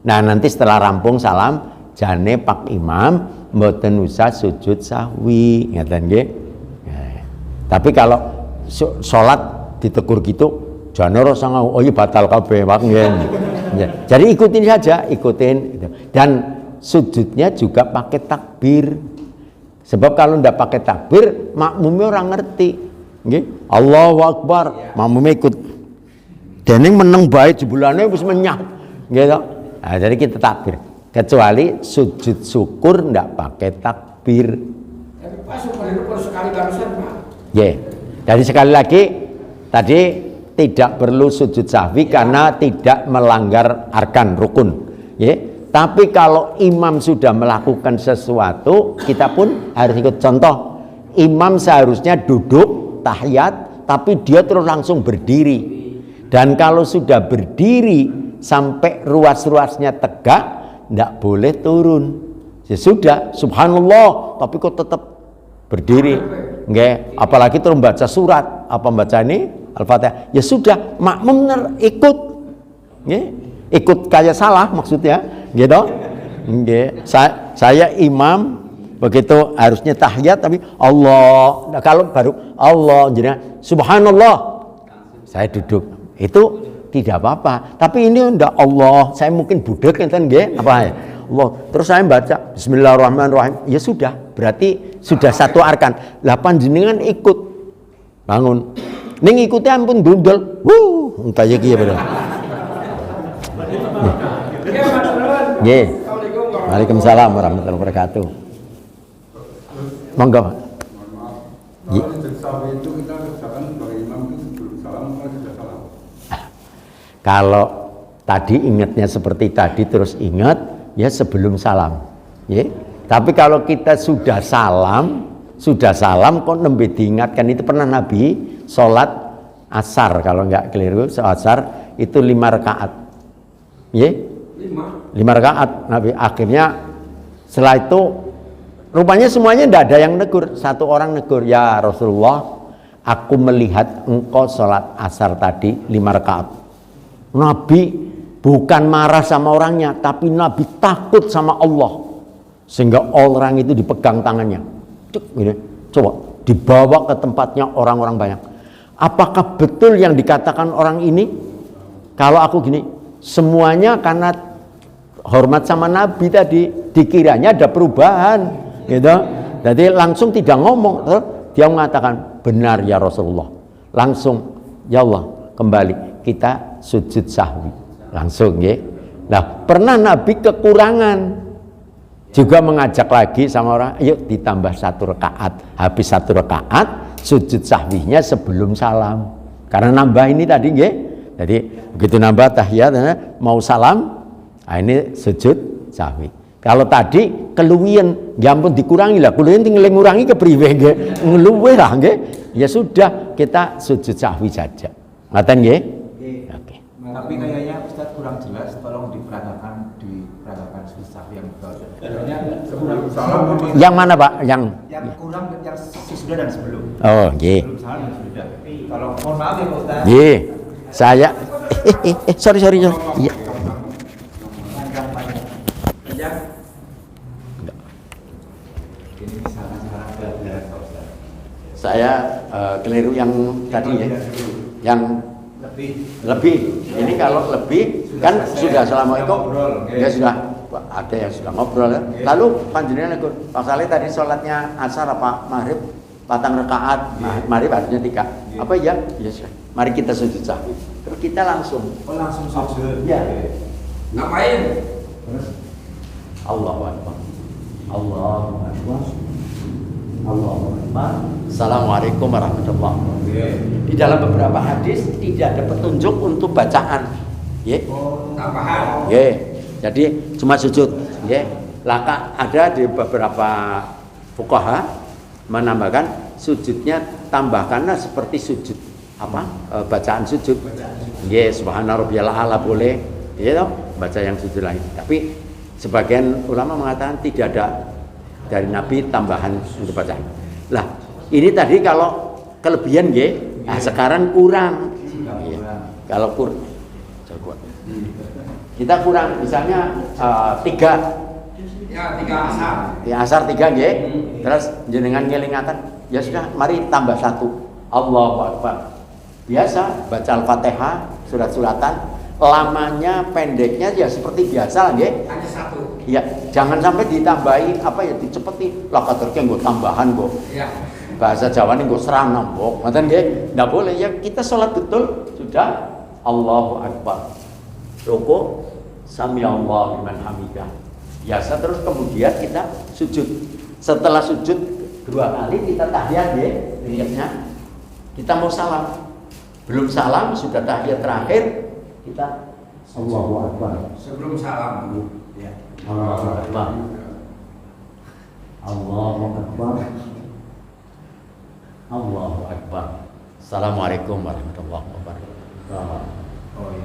Nah nanti setelah rampung salam jane pak imam mboten usah sujud sahwi, ngaten nggih. Tapi kalau sholat ditegur gitu jane ora sang batal kabeh nggih. Jadi ikutin saja, ikutin dan sujudnya juga pakai takbir. Sebab kalau ndak pakai takbir, makmumnya orang ngerti. Nggih, Allahu Akbar, makmumnya ikut. Dening meneng bae jebulane wis menyah. Nggih to? Nah, jadi kita takbir. Kecuali sujud syukur ndak pakai takbir. Tapi Pak syukur sekali barusan Pak. Nggih. Jadi sekali lagi tadi tidak perlu sujud sahwi karena tidak melanggar arkan rukun. Nggih. Tapi kalau imam sudah melakukan sesuatu, kita pun harus ikut. Contoh, imam seharusnya duduk tahiyat, tapi dia terus langsung berdiri. Dan kalau sudah berdiri sampai ruas-ruasnya tegak, tidak boleh turun. Ya sudah, subhanallah, tapi kok tetap berdiri. Nggak, apalagi terus baca surat, apa baca ini Al-Fatihah. Ya sudah, makmum ikut. Nggak? Ikut kayak salah maksudnya. Gitu. Nggih. Saya imam begitu harusnya tahiyat tapi Allah. Nah, kalau baru Allah jadi subhanallah saya duduk. Itu tidak apa-apa. Tapi ini ndak Allah, saya mungkin budek enten nggih apa ya? Allah. Terus saya baca bismillahirrahmanirrahim. Ya sudah, berarti sudah satu arkan. Lah panjenengan ikut bangun. Ning ikuti ampun dundel. Kaya iki ya bener. Nggih. Waalaikumsalam warahmatullahi wabarakatuh. Monggo. Kalau sahwi itu kita kerjakan sebagai imam itu sebelum salam atau sudah salam? Kalau tadi ingatnya seperti tadi terus ingat ya sebelum salam. Ya. Tapi kalau kita sudah salam kok nembe diingatkan. Itu pernah Nabi sholat asar kalau nggak keliru, asar itu 5 rakaat. Ya. 5 rakaat Nabi. Akhirnya setelah itu rupanya semuanya tidak ada yang negur. Satu orang negur, ya Rasulullah, aku melihat engkau sholat asar tadi 5 rakaat. Nabi bukan marah sama orangnya, tapi Nabi takut sama Allah, sehingga orang itu dipegang tangannya. Coba dibawa ke tempatnya orang-orang banyak. Apakah betul yang dikatakan orang ini? Kalau aku gini, semuanya karena hormat sama Nabi tadi, dikiranya ada perubahan, gitu. Jadi langsung tidak ngomong, dia mengatakan benar ya Rasulullah. Langsung ya Allah kembali kita sujud sahwi langsung ya. Nah pernah Nabi kekurangan juga mengajak lagi sama orang, yuk ditambah 1 rakaat, habis 1 rakaat sujud sahwinya sebelum salam karena nambah ini tadi ya. Jadi begitu nambah tahiyat mau salam, nah ini sujud sahwi. Kalau tadi keluwian, ya ampun dikurangi lah, keluwian tinggal ngurangi kepriwe nggih, ngeluwe lah nggih. Ya sudah, kita sujud sahwi saja. Ngaten nggih? Oke. Tapi kayaknya Ustaz kurang jelas, tolong diperagakan sujud sahwi yang betul. Sebelum salam Yang mana Pak? Yang kurang yang sesudah dan sebelum. Oh, nggih. Sebelum salam dan sesudah. Kalau mohon maaf ya Pak Ustaz. Nggih. Saya sorry. Iya. Ini misalkan sekarang belajar Pak Ustaz. Saya keliru yang tadi ya. Yang lebih. Ini kalau lebih kan sudah assalamualaikum. Ya sudah ada yang sudah ngobrol ya. Lalu panjenengan ikut Pak Saleh tadi sholatnya asar apa maghrib 4 rakaat. Maghrib harusnya 3. Apa ya? Ya sudah. Mari kita sujud sahwi. Terus kita langsung. Oh langsung sujud. Ya. Ngapain? Allahu Akbar. Allahu Akbar. Allahu Akbar. Assalamualaikum warahmatullahi wabarakatuh. Di dalam beberapa hadis tidak ada petunjuk untuk bacaan. Ya. Tambahan. Ya. Jadi cuma sujud. Ya. Laka ada di beberapa fuqaha menambahkan sujudnya tambahkanlah seperti sujud bacaan sujud. Ya, subhana rabbiyal a'la boleh. Ya toh, baca yang sujud lain. Tapi sebagian ulama mengatakan tidak ada dari Nabi tambahan untuk bacaan. Lah, ini tadi kalau kelebihan nggih. Nah, sekarang kurang. Ya. Kalau kita kurang misalnya 3 Ya 3 asar. di asar 3 nggih. Terus jenengan ngelingaken, ya sudah mari tambah 1. Allahu Akbar. Biasa baca Al-Fatihah, surat-suratan, lamanya pendeknya ya seperti biasa nggih. Hanya 1. Ya, jangan sampai ditambahi dicepeti. Lah kaderke nggo tambahan kok. Ya. Bahasa Jawa ini nggo seranam kok. Ngoten nggih. Enggak boleh ya, kita sholat betul sudah Allahu Akbar. Rukuk sami Allahu liman hamidah. Biasa terus kemudian kita sujud. Setelah sujud 2 kali kita tahiyat nggih, niatnya. Kita mau salam. Belum salam sudah tahiyat terakhir kita Allahu Akbar. Sebelum salam. Ya. Allahu Akbar. Allahu Akbar. Allahu Akbar. Assalamualaikum warahmatullahi wabarakatuh.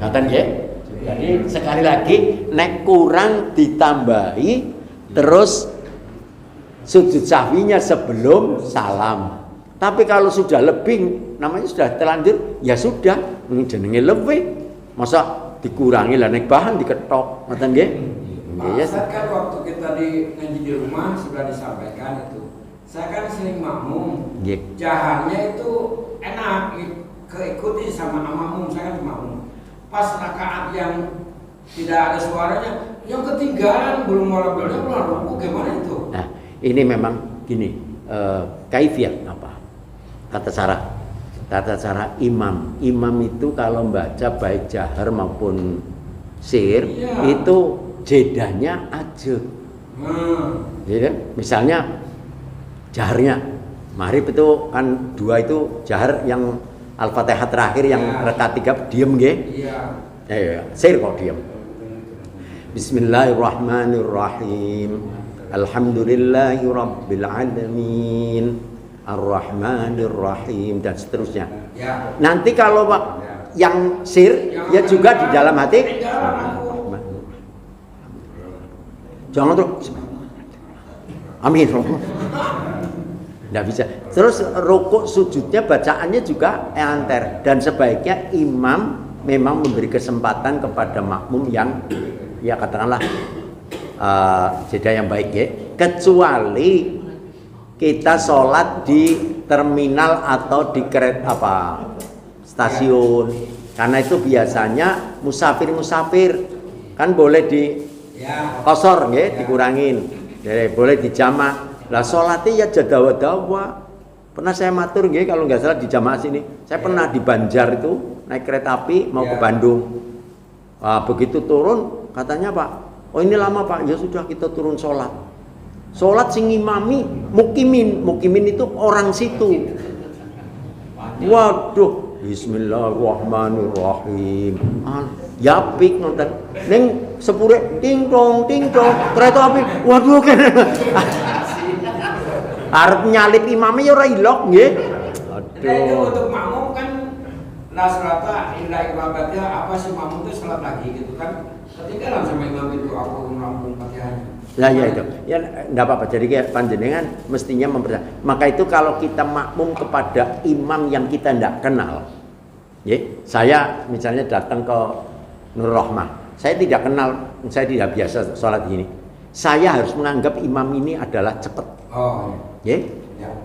Ngaten nggih? Jadi sekali lagi nek kurang ditambahi terus sujud sahwinya sebelum salam. Tapi kalau sudah lebih namanya sudah terlanjur ya sudah jenenge lebih. Masa dikurangi lah nek bahan diketok. Ngoten nggih? Nggih ya. Kan waktu kita ngaji di rumah sudah disampaikan itu. Saya kan sering makmum. Nggih. Jaharnya itu enak, keikuti sama makmum, saya kan makmum. Pas rakaat yang tidak ada suaranya, yang ketinggalan belum mulai ruku gimana itu? Nah, ini memang gini, kaifiat apa? Tata cara imam. Imam itu kalau membaca baik jahar maupun sir, itu jedanya aja. Jadi kan, misalnya jaharnya maghrib itu kan 2 itu jahar yang Al-Fatihah terakhir yang rakaat 3 diem nggih? Iya. Sir kok diem. Bismillahirrahmanirrahim. Alhamdulillahirabbil alamin. Ar-Rahmanir-Rahim dan seterusnya. Ya. Nanti kalau yang sir ya juga di dalam hati. Jangan terus. Amin. Tidak bisa. Terus rukuk sujudnya bacaannya juga enter dan sebaiknya imam memang memberi kesempatan kepada makmum yang ya katakanlah jeda yang baik ya. Kecuali kita sholat di terminal atau di kereta stasiun. Karena itu biasanya musafir kan boleh di kosor ya, dikurangin. Jadi boleh dijamak. Lah sholatnya ya jadawa-dawa. Pernah saya matur nggih kalau nggak salah di jamaah sini. Saya pernah di Banjar itu naik kereta api mau ke Bandung. Wah, begitu turun katanya Pak, oh ini lama Pak. Ya sudah kita turun sholat. Sholat sing imami mukimin itu orang situ. Waduh, bismillahirrahmanirrahim. Yapik nonton. Ning sepure ting tong kereta api. Waduh kene. Arep nyalip imame ya ora ilok nggih. Nah itu untuk makmum kan la salata illa ibadatnya apa sih makmum itu salat lagi gitu kan. Ketinggalan sama imam itu aku ngerampung Fatihahnya. Nah ya itu, ya enggak apa-apa. Jadi kayak panjenengan mestinya maka itu kalau kita makmum kepada imam yang kita enggak kenal. Ya, saya misalnya datang ke Nur Rahmah. Saya tidak kenal, saya tidak biasa sholat gini. Saya harus menganggap imam ini adalah cepat. Oh. Ya.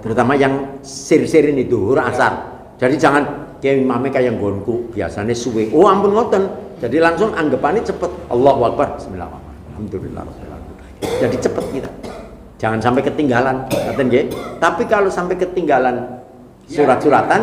Terutama yang sir-sir ini duhur asar. Jadi jangan kayak imamnya kayak gonku, biasanya suwe. Oh ampun ngoten. Jadi langsung anggapannya cepet. Allahu Akbar. Bismillahirrahmanirrahim. Alhamdulillahirabbil. Jadi cepet kita. Jangan sampai ketinggalan, ngaten nggih. Tapi kalau sampai ketinggalan surat-suratan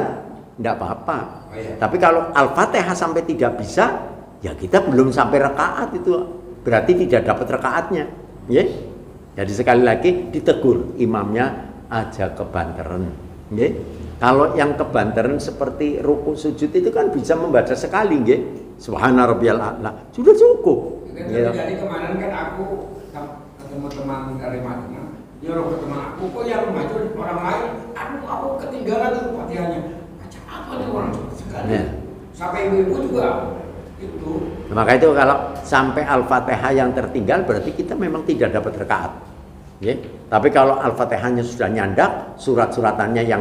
enggak apa-apa. Oh, iya. Tapi kalau Al-Fatihah sampai tidak bisa, ya kita belum sampai rakaat itu. Berarti tidak dapat rakaatnya, nggih. Jadi sekali lagi ditegur imamnya aja kebanteran, nggih. Kalau yang kebanteran seperti ruku sujud itu kan bisa membaca sekali, nggih. Subhana rabbiyal a'la. Sudah cukup. Jadi kemarin kan aku ketemu teman dari Madinah, nyuruh ke teman aku, kok yang maju orang lain, aku ketinggalan tuh Fatihahnya. Baca apa nih orang sekali? Ya. Sampai ibu-ibu juga itu. Maka itu kalau sampai Al-Fatihah yang tertinggal berarti kita memang tidak dapat rakaat. Ya. Tapi kalau Al-Fatihahnya sudah nyandak, surat-suratannya yang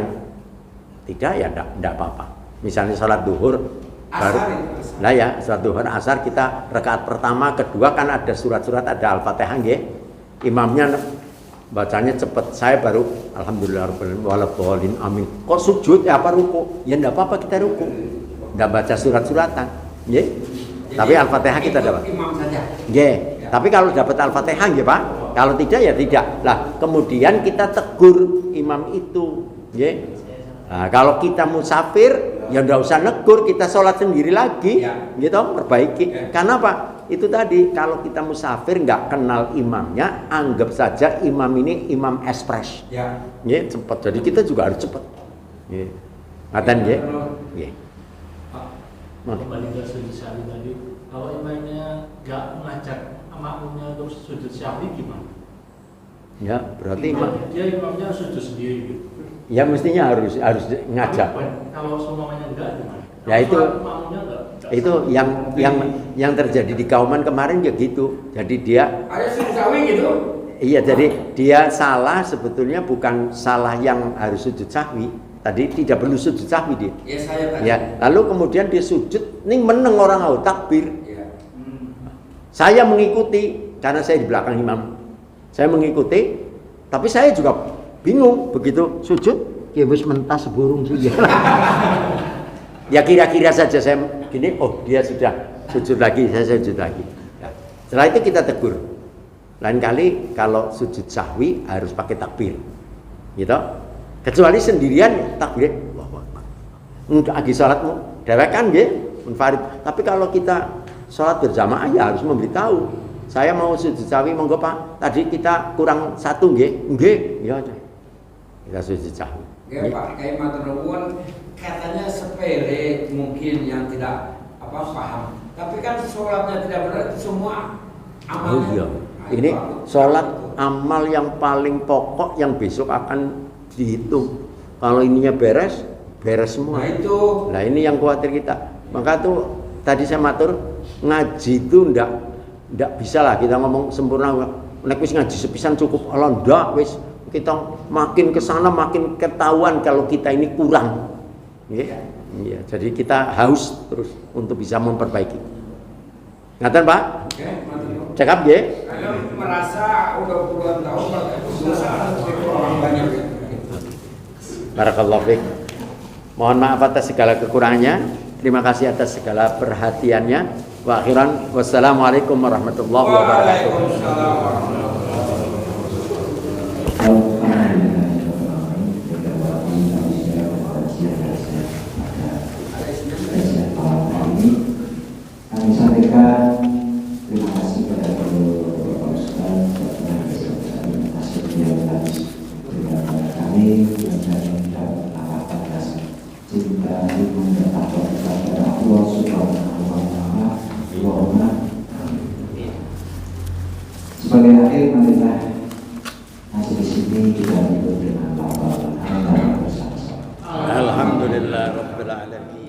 tidak ya enggak apa-apa. Misalnya sholat duhur baru, nah ya sholat duhur asar kita rakaat pertama, kedua kan ada surat-surat, ada Al-Fatihah nggih. Imamnya bacanya cepat, saya baru alhamdulillahirabbil alamin amin. Kok sujud ya apa ruku? Ya enggak apa-apa kita ruku. Enggak baca surat-suratan, nggih. Tapi Al-Fatihah kita dapat. Imam saja. Nggih. Tapi kalau dapat Al-Fatihah nggih, Pak. Kalau tidak ya tidak. Lah, kemudian kita tegur imam itu, nggih. Nah, kalau kita musafir ya enggak usah negur, kita sholat sendiri lagi, gitu, perbaiki. Karena apa? Itu tadi kalau kita musafir nggak kenal imamnya, anggap saja imam ini imam ekspres. Ya. Nggih, cepat. Jadi kita juga harus cepat. Nggih. Ngaten nggih? Nggih. Kembali ke sujud sahwi tadi, kalau imamnya nggak mengajak makmumnya untuk sujud sahwi gimana? Ya, berarti imamnya sujud sendiri gitu. Ya mestinya harus ngajak. Kalau semuanya enggak gimana? Ya itu makmumnya enggak. Itu yang terjadi di Kauman kemarin ya gitu. Jadi dia Ada sujud sahwi gitu. iya, jadi dia salah sebetulnya bukan salah yang harus sujud sahwi. Tadi tidak perlu sujud sahwi dia. Ya saya tadi. Ya, lalu kemudian dia sujud, ning meneng orang au takbir. Ya. Saya mengikuti karena saya di belakang imam. Saya mengikuti, tapi saya juga bingung begitu sujud, ya wis mentas burung sih. Ya kira-kira saja saya gini, oh dia sudah sujud lagi, saya sujud lagi. Ya. Setelah itu kita tegur. Lain kali kalau sujud sahwi harus pakai takbir, gitu. Kecuali sendirian takbir, wah, enggak lagi sholatmu, dewekan nggih, munfarid. Tapi kalau kita sholat berjamaah ya harus memberitahu. Saya mau sujud sahwi, monggo Pak. Tadi kita kurang satu nggih, ya aja. Kita sujud sahwi. Ya Pak, kayak matur nuwun katanya sepele mungkin yang tidak paham. Tapi kan sholatnya tidak benar itu semua amalnya. Oh iya. Ini sholat amal yang paling pokok yang besok akan dihitung. Kalau ininya beres semua. Nah itu. Nah ini yang khawatir kita. Maka tuh tadi saya matur ngaji itu ndak bisa lah kita ngomong sempurna. Nek wis ngaji sepisan cukup. Allah ndak wis kita makin kesana makin ketahuan kalau kita ini kurang. Iya, jadi kita haus terus untuk bisa memperbaiki. Ngaten Pak? Oke, matur. Cekap nggih? Karena merasa udah puluhan tahun merasa orang banyak. Barakallahu fiik. Mohon maaf atas segala kekurangannya. Terima kasih atas segala perhatiannya. Wa akhiran wassalamualaikum warahmatullahi wabarakatuh. Waalaikumsalam warahmatullahi wabarakatuh. baik dan mengalahkan rasa cinta ibu dan takwa kepada Allah Subhanahu wa Ta'ala. Allahumma amin. Sebagai akhir, marilah di sini kita hidup dengan lapar dan bersama-sama. Alhamdulillah Rabbil Alamin.